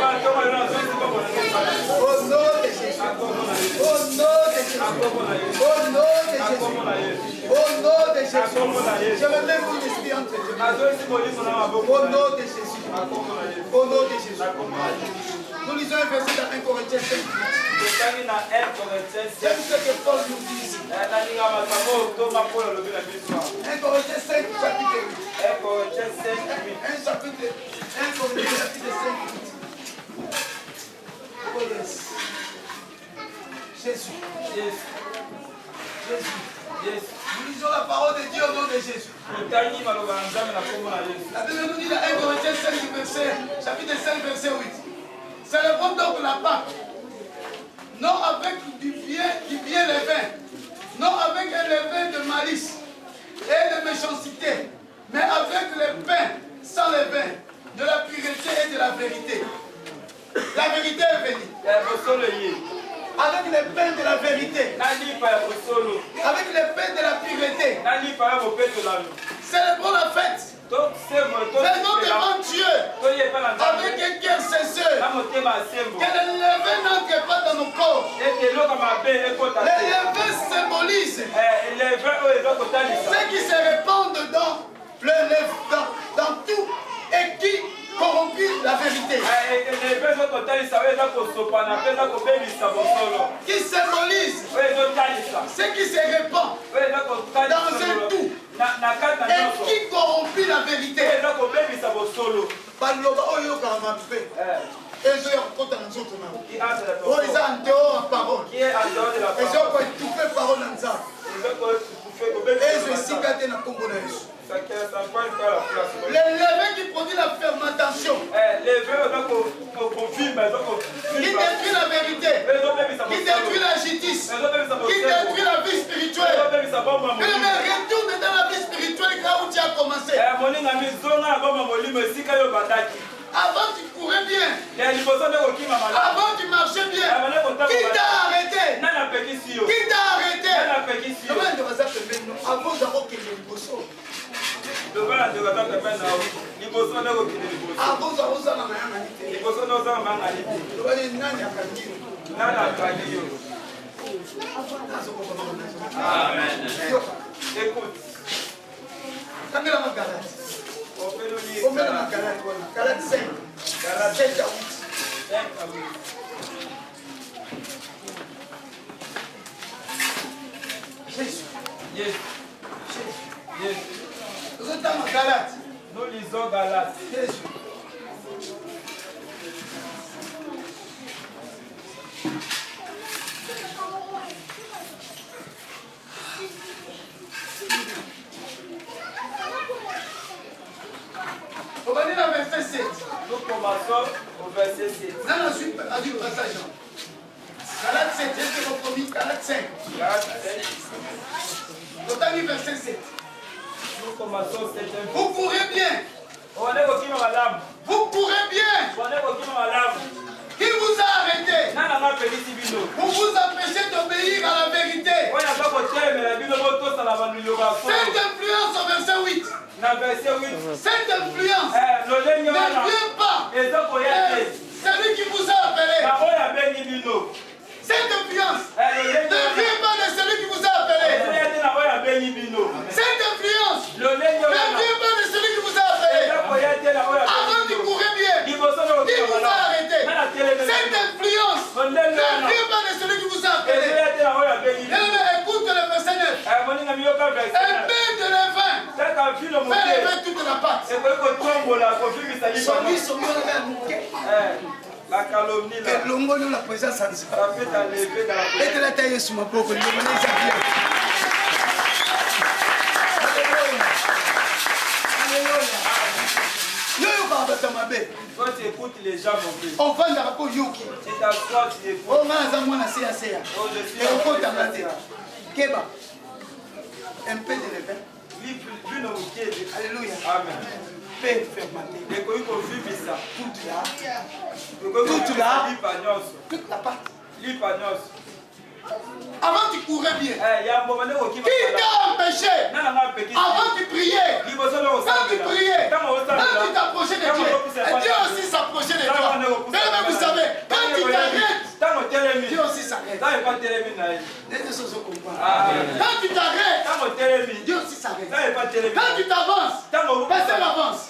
Au nom de Jésus. Au nom de Jésus. Au nom de Jésus. Au nom de Jésus. Je remets mon esprit entre tes mains. Au nom de Jésus. Au nom de Jésus. Nous lisons un verset dans 1 Corinthiens 5. J'aime ce que Paul nous dit ici. 1 Corinthiens 5, chapitre 8. 1 Corinthiens chapitre 5, 8. Oh yes. Jésus. Jésus. Nous lisons la parole de Dieu au nom de Jésus. La Bible nous dit dans 1 Corinthiens 5, chapitre 5, verset 8. Célébrons donc la Pâque, non avec du bien levain, non avec un levain de malice, et de méchanceté, mais avec le pain sans le vin, de la pureté et de la vérité. La vérité est venue. Avec le pain de la vérité. Avec le pain de la pureté. Célébrons la fête. Faisons devant Dieu avec un cœur sincère. Que le levain n'entre pas dans nos corps. Le levain symbolise ce qui se répand dans tout et qui corrompit la vérité. Qui symbolise ce qui se répand dans un tout et qui corrompit la vérité. Le levain qui produit la fermentation, qui détruit la vérité, qui détruit la justice, qui détruit la vie spirituelle. Retourne dans la vie spirituelle là où tu as commencé. Avant tu courais bien, avant tu marchais bien. Qui t'a arrêté? Qui t'a arrêté? Avant d'avoir qu'il Amen. Écoute. Quand il a ma galette. On met la galette. Galette 5. Galette 7 à 8. Jésus. Yes. Yes. Nous sommes dans Galate. Nous lisons Galate. Jésus. On va lire le verset 7. Nous commençons au verset 7. Dans la suite, a dit le passage. Galate 7, j'ai fait mon promis, Galate 5. Galate 5. On a lu verset 7. Nous commençons 7. Vous courez bien. Vous courez bien. Qui vous a arrêté? Vous vous empêchez d'obéir à la vérité. Cette influence au verset 8. Cette influence ne vient pas de celui qui vous a appelé. Cette influence ne vient pas de celui qui vous a appelé. Cette influence ne vient pas de celui qui vous a appelé. Avant tu courais bien, il vous a arrêté. Cette influence ne vient pas de celui qui vous a appelé. Écoute le verset 9. Un peu de levain fait lever toute la pâte. La calomnie là. La présence ça peut t'enlever dans la présence. et de la taille sur ma pauvre. Quand tu écoutes les gens, mon fils, on va dans la yuki. tu t'assois, tu écoutes. On va dans la CACA. Et on compte à la Keba. Un peu de levain. Alléluia. Amen. Paix fermenté. Toute la pâte. Avant tu courais bien. Qui t'a empêché? Avant tu priais. Quand tu priais, quand tu t'approchais de Dieu, Dieu aussi s'approchait de toi. Mais vous savez, quand tu t'arrêtes, Dieu aussi s'arrête. Les choses se comprennent. Quand tu t'arrêtes, Dieu aussi s'arrête. Quand tu t'avances, personne avance.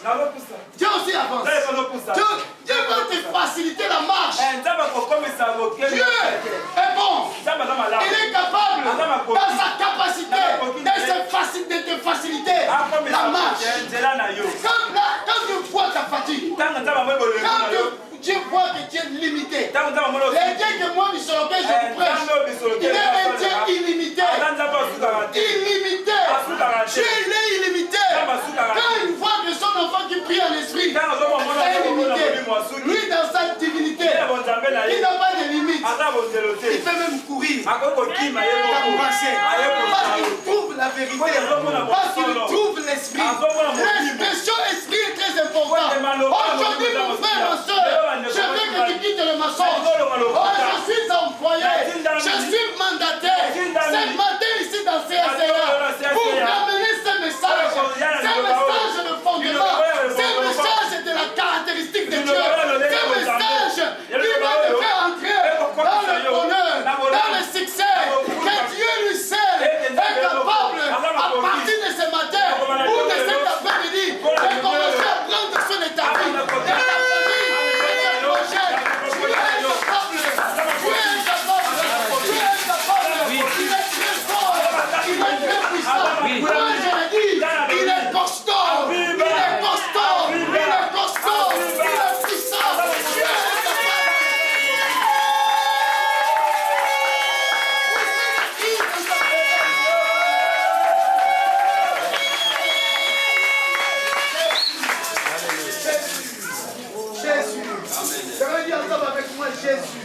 Dieu aussi avance. Dieu va te faciliter la marche. Dieu est bon. Il est capable, dans sa capacité, de te faciliter la marche. Quand tu vois ta fatigue, quand tu vois que tu es limité, les dieux que moi, sur lequel je vous prêche, il est un Dieu illimité. Illimité. Dieu, il est illimité. Quand il voit que son enfant qui prie en esprit est illimité, lui, dans sa divinité, il n'a pas de limite. Il fait même courir. Parce qu'il trouve la vérité. vérité. Parce qu'il trouve l'esprit. L'expression esprit est très importante. Aujourd'hui, mon frère, ma soeur, je veux que tu quittes le mensonge. Oh, je suis employé. Je suis mandataire. Ce matin ici dans CSA, pour ramener ce message. Ce message de fondement. Ce message de la caractéristique de Dieu. Ce message qui va te faire entrer dans le bonheur, dans le succès. Que Dieu lui seul est capable, à partir de ce matin ou de cet après-midi, de commencer à prendre soin de ta vie, de ta famille, de tes projets. Tu es capable. Tu es capable. Tu es capable. Il est très fort. Il est très puissant. Moi, je le dis, il est costaud. Il est costaud. Il est costaud. Il est puissant. Tu es capable. Jésus. Je veux dire ensemble avec moi, Jésus.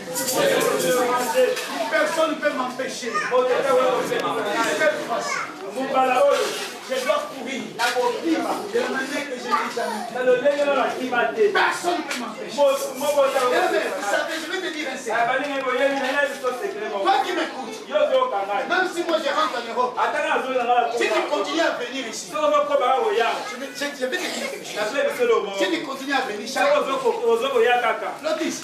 Personne ne peut m'empêcher. Je dois courir de la manière que je n'ai jamais. Personne ne peut m'empêcher. Vous savez, je vais te dire un secret. Toi qui m'écoutes, même si moi je rentre en Europe, si tu continues à venir ici, je vais te dire quelque chose. Si tu continues à venir chaque jour, Lotis,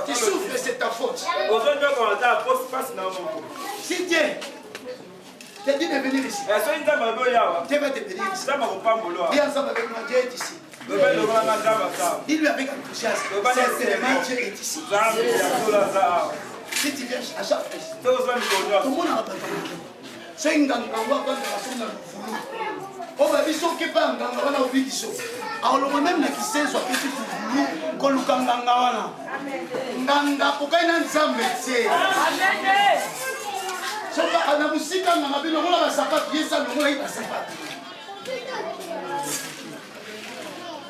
tu souffres, c'est ta faute. Si Dieu te dit de venir ici, Dieu va te bénir ici. Viens ensemble avec moi, Dieu est ici. Dis-lui avec enthousiasme, sincèrement, Dieu est ici. Si tu viens à chaque fois, tout le monde a besoin. C'est une grande on va dire que pas un ganga au bidiso. Alors même na kisé soit petit tout ko lukanga wana. Nganga pokaina nzambe tse. Amen. Soka ana musika nganga bino ngola ba sapato yesa ngola iba sapato.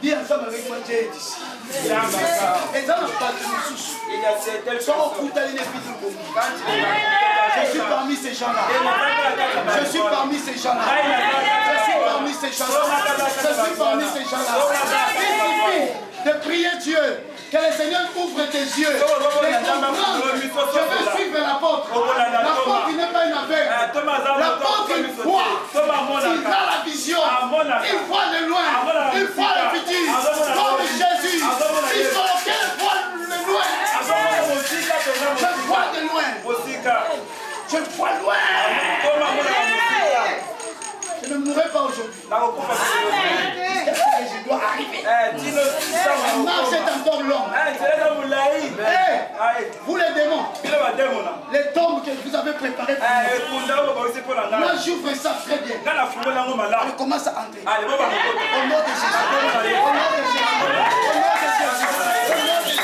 Dis ensemble avec moi Dieu ici. Et dans le pas de sous. Il y a certaines choses. Je suis parmi ces gens-là. Je suis parmi ces gens-là. Je suis parmi ces gens-là. Je suis parmi ces gens-là. Il suffit de prier Dieu. Que le Seigneur ouvre tes yeux. Je veux suivre l'apôtre. L'apôtre n'est pas une aveugle. L'apôtre il voit. Il a la vision. Il voit de loin. Il voit le futur. Comme Jésus. Il faut qu'elle voit le loin. Je vois de loin. Je vois loin. Je ne mourrai pas aujourd'hui. Je dois arriver. La marche est encore longue. Vous les démons, les tombes que vous avez préparées pour nous. Moi j'ouvre ça très bien. Je commence à entrer. Au nom de Jésus. Au nom de Jésus. Au nom de Jésus.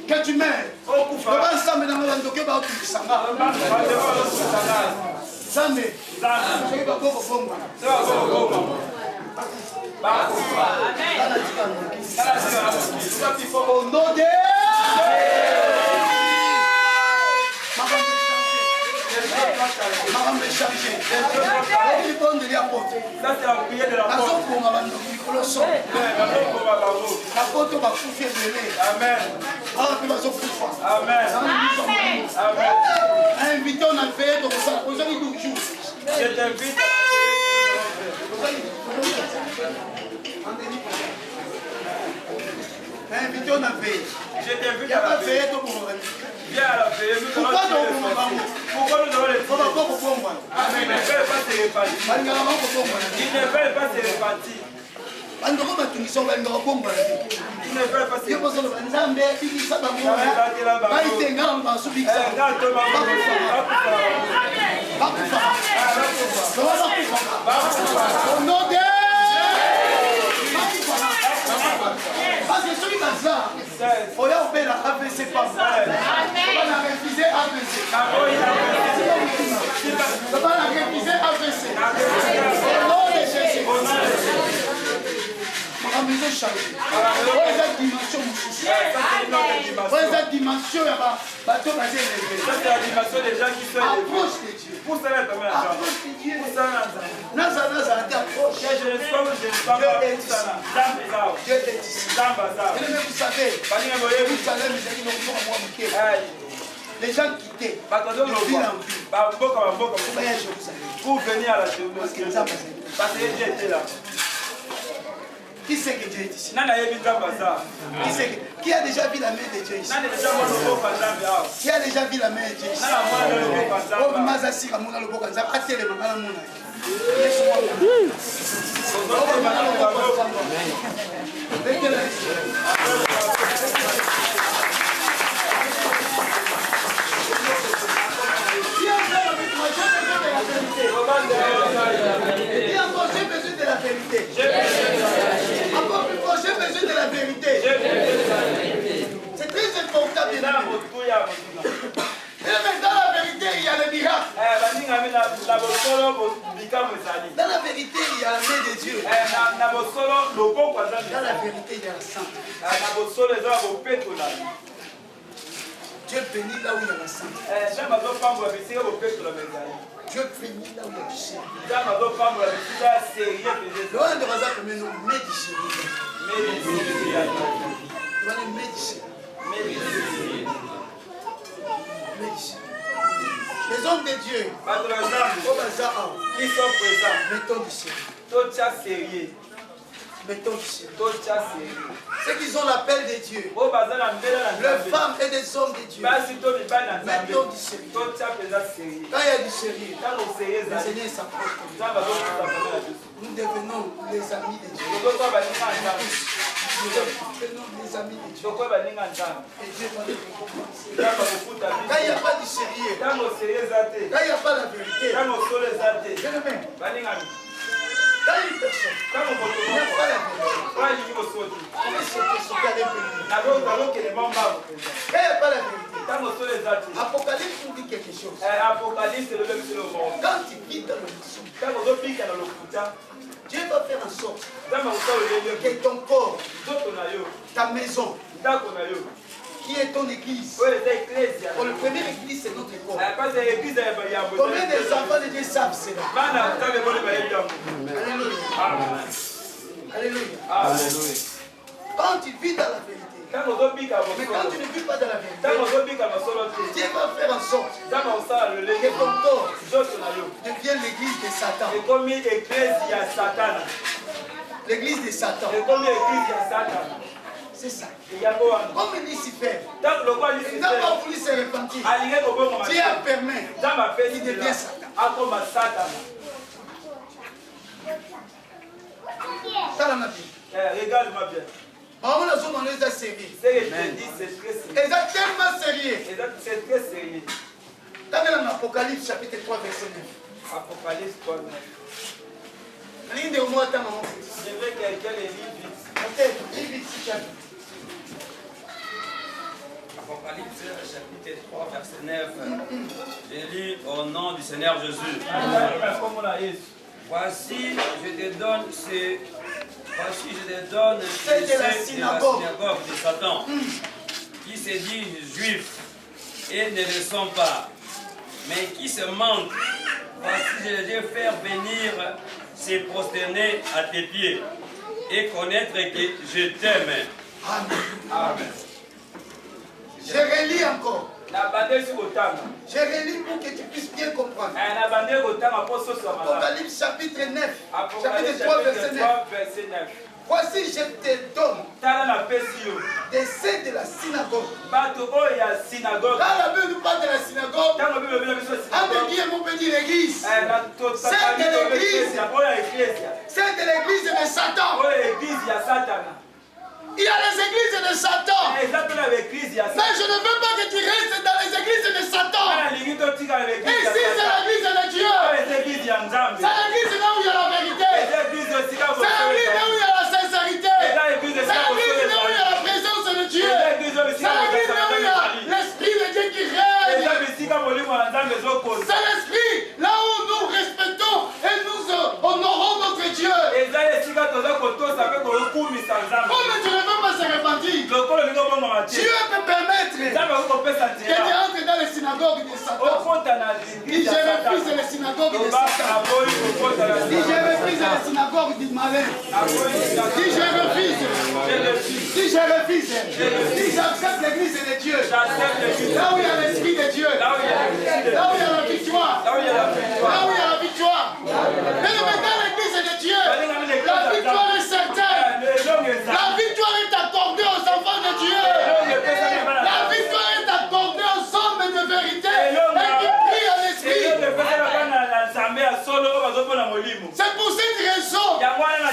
Que tu meurs. Ensemble dans le dossier, au nom de Maman me charger. Il est bon de l'apôtre. Ça c'est la prière de l'apôtre. La photo va souffrir de l'aimer. Amen. Amen. Amen. Invitons à faire de ça. Vous avez 12 jours. Je t'invite à invitons à faire. Je t'invite à la faire. Viens à la veille, nous allons pourquoi nous devons les faire? Amen. Ils ne veulent pas se répartir. Ils ne veulent pas se répartir. Ils ne veulent pas se répartir. Parce que celui qui a ça, il y a un peu la AVC pas mal. On va la réviser AVC. On va la réviser AVC. Au nom de Jésus. La maison chargée. Ouais, la dimension. Ouais, la dimension. Ça, c'est la dimension des gens qui sont élevés. Approche de Dieu. Pour ça, là, Approche de Dieu. pour ça, là, Naza, approche. je ne sais pas, Dieu est ici. Et même vous savez, Jérusalem, les gens quittaient de ville en ville pour venir à la Jérusalem. Parce que Dieu était là. Qui sait que Dieu est ici? Qui a déjà vu la main de Dieu ici? Qui a déjà vu la main de Dieu ici? Oh, Mazasi, Ramona, le Bokanza, Atele, Mamala, Mona. J'ai besoin de la vérité. Encore plus fort, j'ai besoin de la vérité. C'est très important. Et même dans la vérité, il y a le miracle. Dans la vérité, il y a la main de Dieu. Dans la vérité, il y a le sang. Dieu bénit là où il y a la sang. Dieu bénit là où il y a du sang. Le roi de Razak, mais nous, les hommes de Dieu, qui sont présents, mettons du sérieux. Mettons du sérieux. Ceux qui ont l'appel de Dieu, les femmes et des hommes de Dieu, mettons du sérieux. Quand il y a du sérieux, le Seigneur s'approche. Nous devenons les amis de Dieu. Nous devenons les amis de Dieu. Et Dieu va nous récompenser. Quand il n'y a pas du sérieux, quand il n'y a pas la vérité, je le mets. Quand une personne n'a pas la vérité, il est sauté avec lui. Quand il n'y a pas la vérité, Apocalypse nous dit quelque chose. Quand tu vis dans le mensonge, Dieu va faire en sorte que ton corps, ta maison, qui est ton église. Pour le premier église, c'est notre corps. Combien des enfants de Dieu savent cela? Alléluia. Alléluia. Quand tu vis dans la vérité, mais quand tu ne vis pas dans la vérité, Dieu va faire en sorte que ton corps devienne l'église de Satan. L'église de Satan. C'est ça. Comme Lucifer, il n'a pas voulu se repentir. Dieu a permis. Il devient Satan. Ça l'a dit. Regarde-moi bien. C'est sérieux. C'est tellement sérieux. C'est très sérieux. Dans l'Apocalypse chapitre 3 verset 9. Apocalypse 3 9. Je veux que quelqu'un les lit vite. Apocalypse chapitre 3 verset 9. Je lis au nom du Seigneur Jésus. Voici, je te donne le chef de la synagogue de Satan, qui se disent juifs et ne le sont pas, mais qui se mentent. Voici, je les ai fait venir se prosterner à tes pieds et connaître que je t'aime. Amen. Amen. Je relis encore. Je relis pour que tu puisses bien comprendre. Apocalypse chapitre 9. Chapitre 3 verset 9. Voici, je te donne des saints de la synagogue. Quand la Bible nous parle de la synagogue, on peut dire l'église. C'est de l'église. C'est de l'église de Satan. Il y a les églises de Satan. Mais je ne veux pas que tu restes dans les églises de Satan. Ici, c'est l'église de Dieu. C'est l'église là où il y a la vérité. C'est l'église là où il y a la sincérité. C'est l'église là où il y a la présence de Dieu. C'est l'église là où il y a l'esprit de Dieu qui règne. C'est l'esprit là où nous respectons et nous honorons notre Dieu. tu ne veux pas se repentir, Dieu peut permettre que tu entres dans les synagogues de Satan. Dis je refuse les synagogues de Satan. Dis je refuse les synagogues du malin. Dis je refuse. Dis je refuse. Dis j'accepte l'église de Dieu. Là où il y a l'esprit de Dieu. Là où il y a la victoire. Là où il y a la victoire. Mais dans l'église de Dieu, la victoire est certaine. La victoire est accordée aux enfants de Dieu. La victoire est accordée aux hommes de vérité et qui prient en esprit. C'est pour cette raison,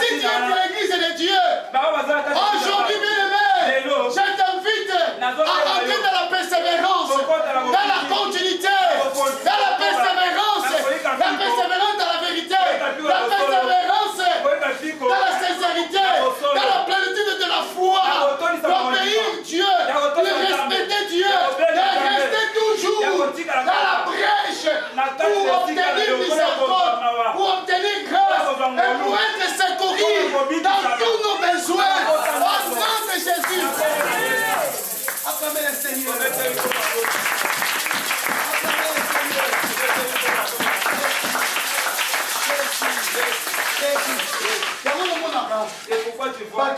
si tu es de l'église de Dieu, aujourd'hui, bien-aimé, je t'invite à entrer dans la persévérance, dans la continuité, dans la persévérance dans la vérité, la persévérance dans la sincérité, dans la plénitude de la foi, d'obéir Dieu, de respecter Dieu, de rester toujours dans la brèche pour obtenir miséricorde, pour obtenir grâce et pour être secouru dans tous nos besoins. Au nom de Jésus. Acclamez le Seigneur. Et pourquoi tu vois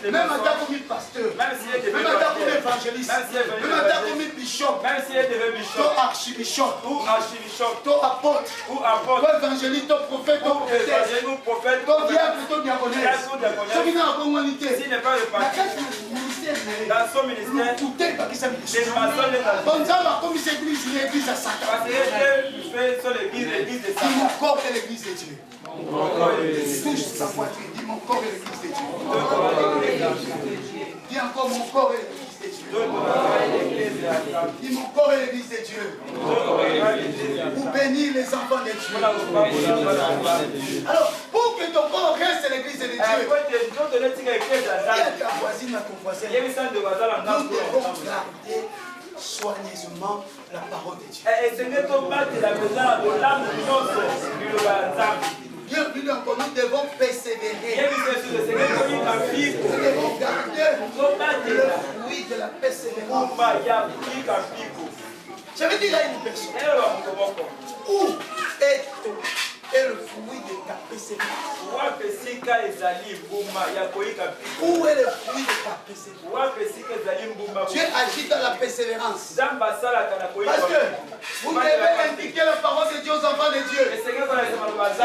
même en tant que pasteur, même en tant qu'évangéliste, même en tant que bishop, toi archibishop, toi apôtre, toi évangéliste, toi prophète, toi prophète, toi diable, toi diaconesse, ceux qui n'ont pas humanité, dans son ministère, les maçons l'église à Satan. parce que l'église de Dis Satan. mon corps est l'église de Dieu. Touche sa poitrine, dis mon corps est l'église de Dieu. Dis encore mon corps est l'église de Dieu. Dis mon corps est l'église de Dieu. Pour bénir les enfants de Dieu. Alors, pour que ton corps reste l'église de Dieu, dis à ta voisine, à ton voisin, nous devons garder soigneusement la parole de Dieu. Dieu dit encore, nous devons persévérer. Nous devons garder le fruit de la persévérance. Je vais dire à une personne, où est le fruit de ta persévérance? Où est le fruit de ta persévérance? Dieu agit dans la persévérance. Parce que vous devez indiquer la parole de Dieu aux enfants de Dieu. Vous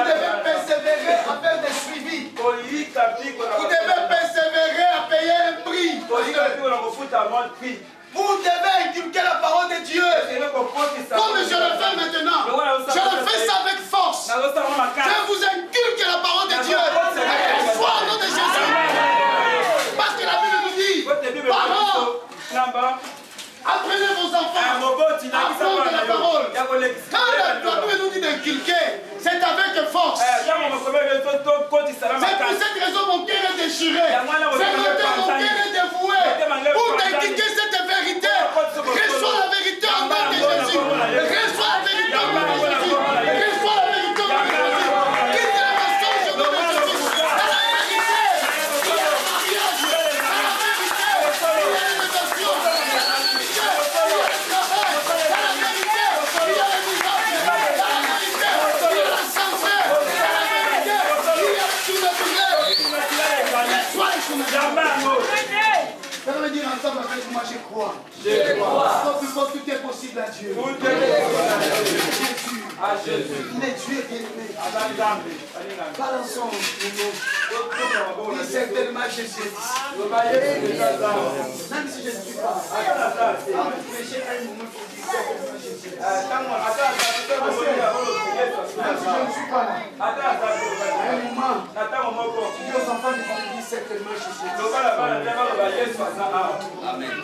devez persévérer à faire des suivis. Vous devez persévérer à payer un prix. Vous devez inculquer la parole de Dieu. Comme je le fais maintenant. Je le fais ça avec force. Je vous inculque la parole de Dieu. Foi au nom de Jésus. Parce que la Bible nous dit, parents, apprenez vos enfants à apprendre la parole. Quand la Bible nous dit d'inculquer, c'est avec force. C'est pour cette raison mon cœur est déchiré. C'est mon cœur est dévoué. Pour t'inculquer cette vérité, reçois la vérité au nom de Jésus. Reçois la vérité au nom de Jésus. Reçois la vérité au nom de Jésus. Quitte la mensonge au nom de Jésus. À la vérité, il y a le mariage. À la vérité, il y a l'élévation. À la vérité, il y a le travail. À la vérité, il y a le miracle. À la vérité, il y a la santé. À la vérité, il y a tout le bien. Reçois les choses. Ça veut dire ensemble avec moi, je crois. Tout est possible à Dieu. Jésus. Il est Dieu bien-aimé. Balançons nous. Il est certainement Jésus. Même si je ne suis pas. J'ai un moment pour dire certainement Jésus. Même si je ne suis pas là. Un moment. Dis aux enfants de dire certainement Jésus. Amen.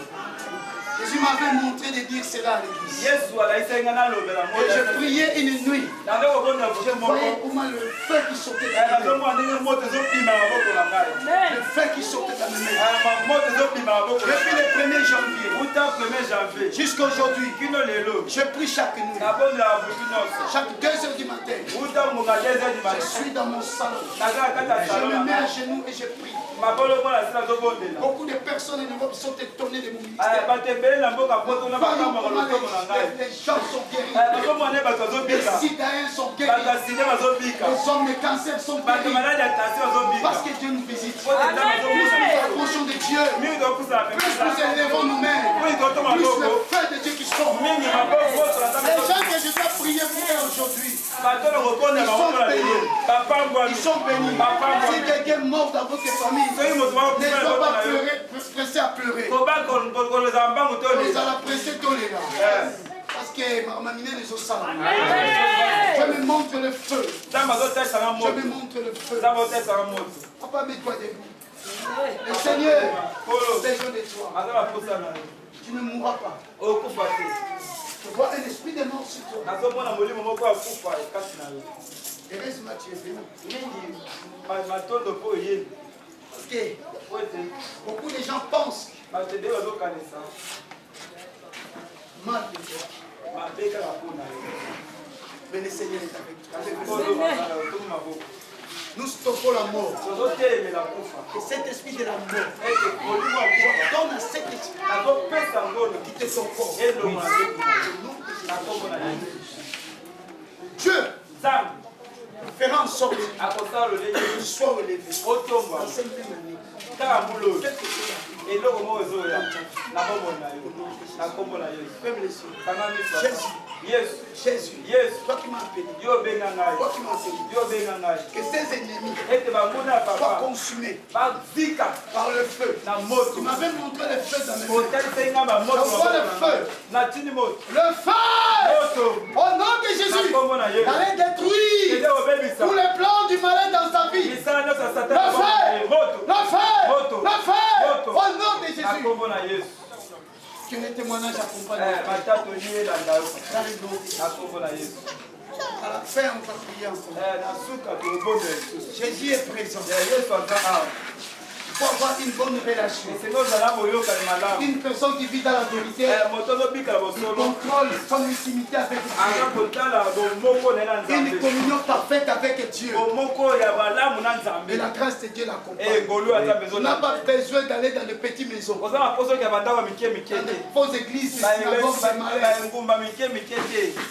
Jésus m'avait montré de dire cela à l'église. Yesu alaisanga na lobela Et je priais une nuit. nanga kokona Je butu voyais moko comment le feu qui sortait de na la main. komona ndenge moto ezopima maboko na ngai Le feu qui sortait de la main. moto ezopima maboko na Depuis le 1er janvier uta 1er janvier jusqu'à aujourd'hui, kino lelo je prie chaque nuit. nabondela butu nyonso Chaque 2 heures du matin, uta monga 2 heures du je matin suis dans mon salon. naza kata Je salon me na mets à ngai genoux et je prie. mabolo mona sila azobondela Beaucoup de personnes en Europe sont étonnées de mon ministère. bato ebele na mboka poto na Voyons bakamaka comment lotomo na ngai les gens sont guéris. bazomona bato Les bazobika citoyens sont bato guéris. ya sida bazobika Les hommes de cancer sont bato guéris. maladi ya tension bazobika Parce que Dieu nous visite. po te nzambe Plus nous azobusa approchons de Dieu, mingi tokosala plus nous pemesa élevons nos mains, mingi totoma plus le maboko feu de Dieu qui sort. mingi maboko oso na Les nzambe gens que je dois prier pour eux aujourd'hui, bato na kobondela bamokola lelo bapambwami ils sont bénis. Si bapambwami quelqu'un mort dans votre famille, soki moto ne bakokufela sois poto pas na yo pleurer, pressé à pleurer. kobakolozala mbangu to Nous lela allons presser tous les gars. Parce que ma mine les osala. Je me montre le feu. nzambe azotalisa na Je moto me montre le feu. nzambe azotalisa na moto Papa, mets-toi debout. Le Seigneur kolo a besoin de toi. aza na posa na yo Tu ne mourras pas. okokufa te Je vois un esprit de mort sur toi. nazomona molimo moko ya kufa ekati na yo Heureusement, tu es venu. mingi matondo mpo oyeli Parce que po ete beaucoup de gens pensent bato ebele bazokanisa mal de toi. mabe kaka mpo na yo Mais le Seigneur est avec toi. kasi kolo basala otomi maboko Nous stoppons la mort. tozotelemela kufa Et cet esprit de la mort ete kolimo ya kufa donne à cet esprit nazopesa ngono quitter son corps. elongo na nzoto na yo Au nom de Jésus. na kombo na yesu Dieu nzambe fera en sorte akosala lolenge que tu sois relevé. otombwa Dans cette même année, kaka mbuloli quelque chose a eloko moko ezoya na kombo na yo na kombo na yesu Ferme les yeux. kanga miso Jésus, yesu Jésus, yesu toi qui m'as appelé, yo obenga ngai toi qui m'as appelé, yo obenga ngai que tes ennemis ete banguna ya soient papa consumés bazika par le feu. na Tu moto m'avais montré le feu dans mes mains. otalisai nga bamoto Je vois le feu. natini moto Le feu moto au nom de na Jésus. kombo na yesu Allez détruire ete obebisa tous les plans du malin dans sa vie. misala nyonso ya Le satana feu, moto le feu, Moto. le feu Moto. au nom de na Jésus. kombo na yesu Que les témoignages accompagnent. batatoli elanda yo Dans le nom de Jésus. na kombo na yesu À la fin, on va prier encore. na suka tobondela lisusu Jésus est présent. yesu aza awa Il faut avoir une bonne relation. esengi ozala boyokani malamu Une personne qui vit dans la vérité moto azobikala bosolo contrôle son intimité avec aza Dieu. kotala bomoko na ye na Une nzambe communion parfaite avec Dieu. bomoko ya balamu na Et nzambe la grâce de Dieu l'accompagne. ngolu aza On besoin n'a pas besoin d'aller dans les petites maisons, oza na poso ya bandako ya mike mike dans te les fausses églises, les synagogues, les malais. engumba mike mike te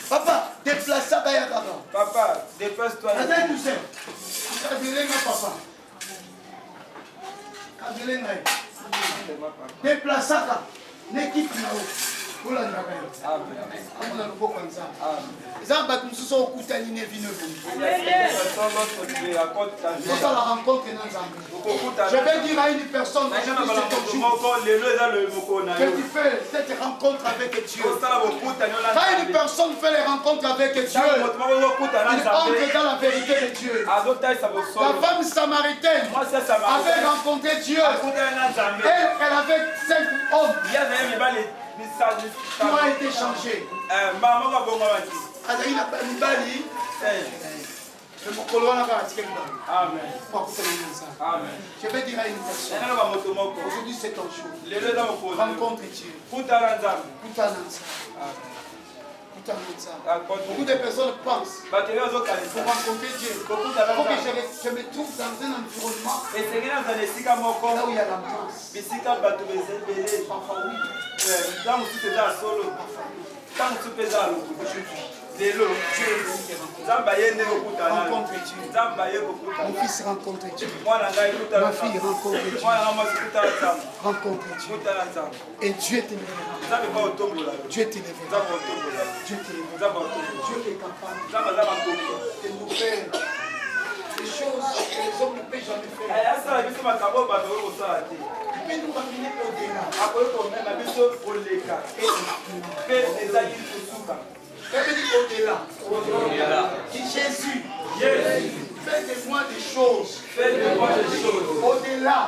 Papa, déplace ça dans la papa déplace-toi Attends, tout ça. Kabelenga, papa. Kabelenga. Déplace ça. N'équipe là-haut. Olanda kayo. Amona loboko nzambe. Eza bato mosusu okutani ne vino la rencontre na nzambe. Je vais dire à une personne aujourd'hui c'est ton jour que tu fais cette rencontre avec Dieu. Quand une personne fait les rencontres avec Dieu, il entre dans la vérité de Dieu. La femme samaritaine avait rencontré Dieu. Elle avait 5 hommes qui ont été changés. Azali na mibali le mokolo wana kaka atikeli bango po akutana na nzambe. Je vais dire à une personne aujourd'hui c'est ton jour. Rencontre Dieu. Kutana nzambe. Beaucoup de personnes pensent pour rencontrer Dieu. Il faut que je me trouve dans un environnement là où il y a l'ambiance. Parfois oui. Dieu rencontre Dieu. Mon fils rencontre Dieu. Ma fille rencontre Dieu. Rencontre Dieu. Et Dieu t'élèvera. Dieu t'élèvera. Dieu t'élèvera. Dieu est capable de nous faire des choses que les hommes ne peuvent jamais faire. Il peut nous ramener au-delà. Au-delà. Dis Jésus. Fais de moi des choses. Au-delà.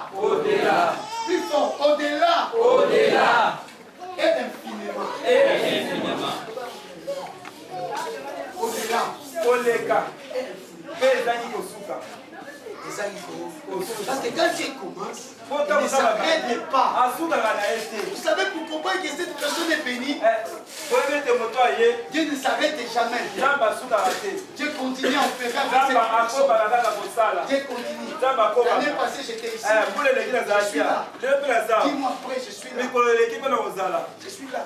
Plus fort. Au-delà. Et Dieu commence, il ne s'arrête pas. Vous savez pour comprendre que cette personne est bénie, Dieu ne s'arrête jamais. Dieu continue à opérer avec cette personne. Dieu continue. L'année passée, j'étais ici. Je suis là. Dis-moi après, je suis là. Je suis là.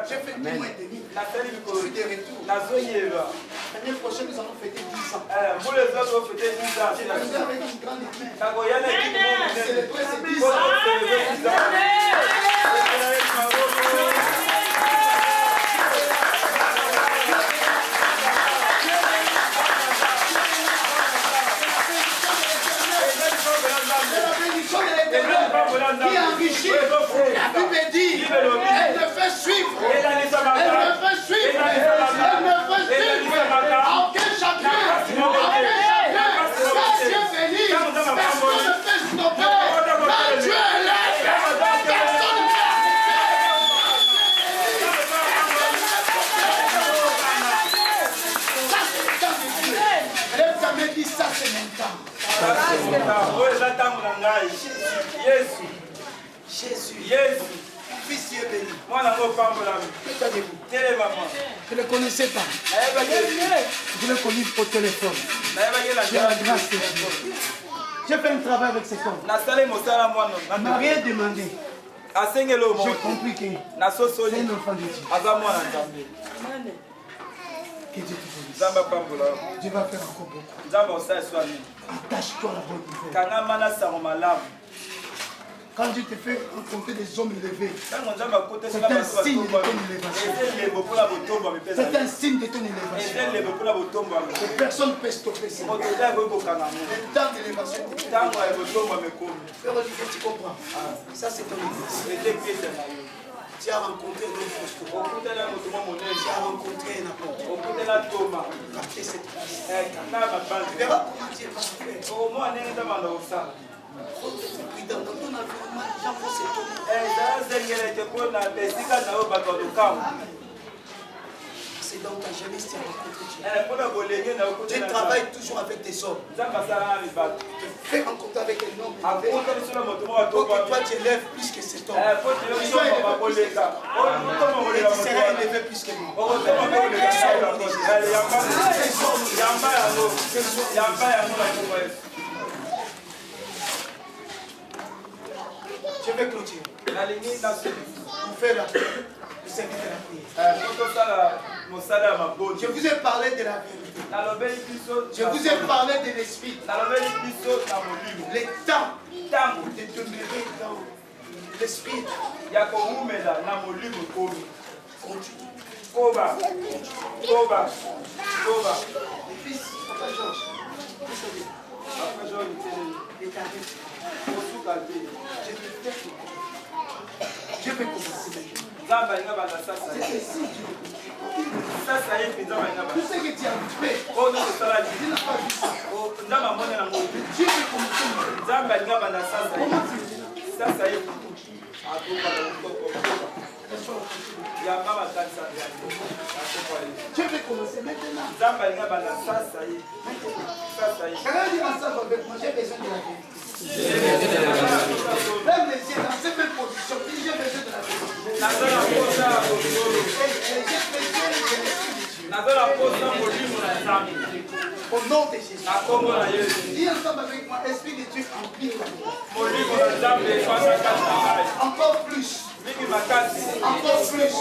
J'ai fait 10 mois et demi. Je suis de retour. L'année prochaine, nous allons fêter 10 ans. Nous avec une grande équipe. Célébrer ces 10 ans. Qui enrichit. La Bible dit, elle me fait suivre. Elle me fait suivre. Elle me fait suivre. Aucun chacun. Quand Dieu bénit, personne ne peut stopper. Quand Dieu élève, personne ne peut arrêter. Lève ta main, dis ça, c'est mon temps. Jésus, fils Dieu béni. Je ne le connaissais pas. Je l'ai connu au téléphone. J'ai la grâce de Dieu. J'ai fait un travail avec cet homme. Il m'a rien demandé. J'ai compris que c'est un enfant de Dieu. Que Dieu te bénisse. Dieu va faire encore beaucoup. Attache-toi à la bonne nouvelle. Quand Dieu te fait rencontrer des hommes élevés, c'est un signe de ton élévation. C'est un signe de ton élévation. Et personne ne peut stopper ça. Le temps d'élévation. Frère Olivier, tu comprends? Ça, c'est ton église. Tu as rencontré l'homme Fausto. Tu as rencontré un apôtre. Captez cette place. Tu verras comment Dieu va faire. Faut être prudent. Dans ton environnement, les gens vont s'étonner. C'est dans ta jeunesse que tu as rencontré Dieu. Tu travailles toujours avec des hommes. Tu te fais rencontrer avec un homme. Pour que toi tu élèves plus que cet homme. Tu sois élevé plus que ça. Et tu seras élevé plus que moi. Je vais clôturer. Vous faites la prière. Le service de la prière. Je vous ai parlé de la vérité. Je vous ai parlé de l'esprit. Le temps de demeurer dans l'esprit. Continue. Les fils, Papa Georges. Les tarifs. Je vais commencer maintenant. C'est ici Dieu. Tout ce que tu as fait, tu n'as pas vu ça. Dieu veut commencer maintenant. Comment tu veux? Dieu veut commencer maintenant. Chacun dit ensemble avec moi, j'ai besoin de la vérité. Même les yeux dans cette même position, j'ai besoin de la vérité. Au nom de Jésus. Dis ensemble avec moi, Esprit de Dieu remplit la vie. Encore plus. Encore plus.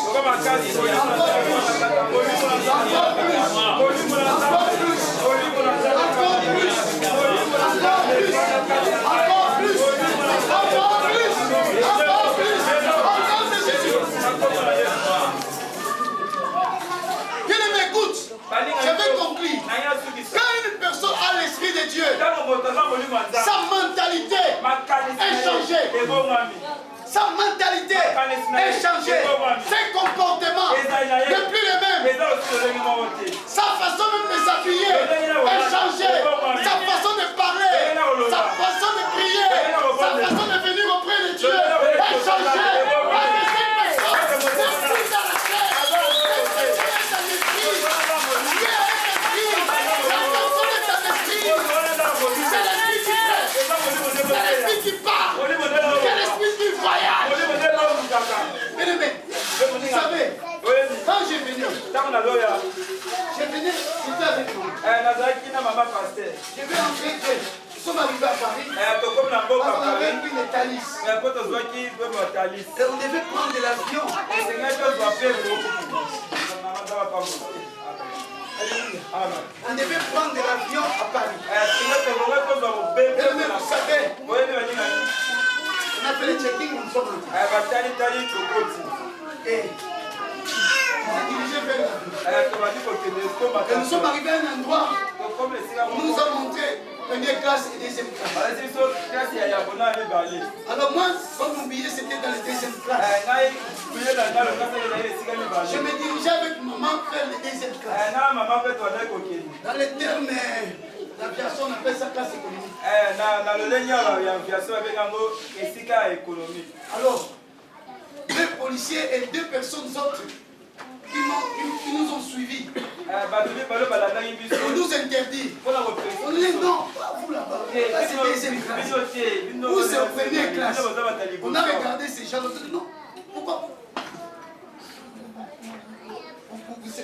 J'avais compris. Quand une personne a l'esprit de Dieu, sa mentalité est changée. Sa mentalité est changée. Ses comportements n'est plus les mêmes. Sa façon même de s'appuyer est changée. Sa façon de parler, sa façon de prier, sa façon de venir auprès de Dieu est changée. C'est l'esprit qui fait. Je venais, c'était avec moi. Je Je vais entrer que nous sommes arrivés à Paris. Parce qu'on avait pris les Thalys. Et on devait prendre de l'avion. On devait prendre de l'avion à Paris. Et même, vous savez, on a fait le check-in, nous sommes entrés. Et on s'est dirigé vers l'avion. Et nous sommes arrivés à un endroit où nous nous avons montré première classe et deuxième classe. Alors moi, comme mon billet c'était dans la deuxième classe, je me dirigeais avec maman vers la deuxième classe. Dans les termes d'aviation, on appelle ça classe économique. Alors, deux policiers et deux personnes autres qui nous ont suivis. On nous interdit. On nous dit non, vous là-bas, c'est deuxième classe. Vous c'est première classe. On a regardé ces gens, on a dit non, pourquoi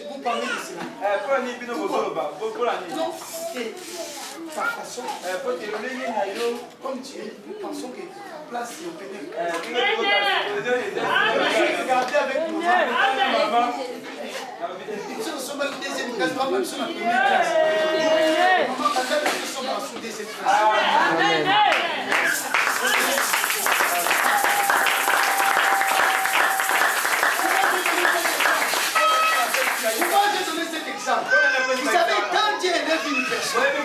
vous parlez de cela? Non, c'est ta façon. Comme tu es, nous pensons que ta place est au première classe. Regardez avec maman. Nous sommes à la deuxième classe, maman, nous sommes à la première classe. Maman, nous sommes à la deuxième classe. Pourquoi j'ai donné cet exemple? Vous savez, quand Dieu élève une personne,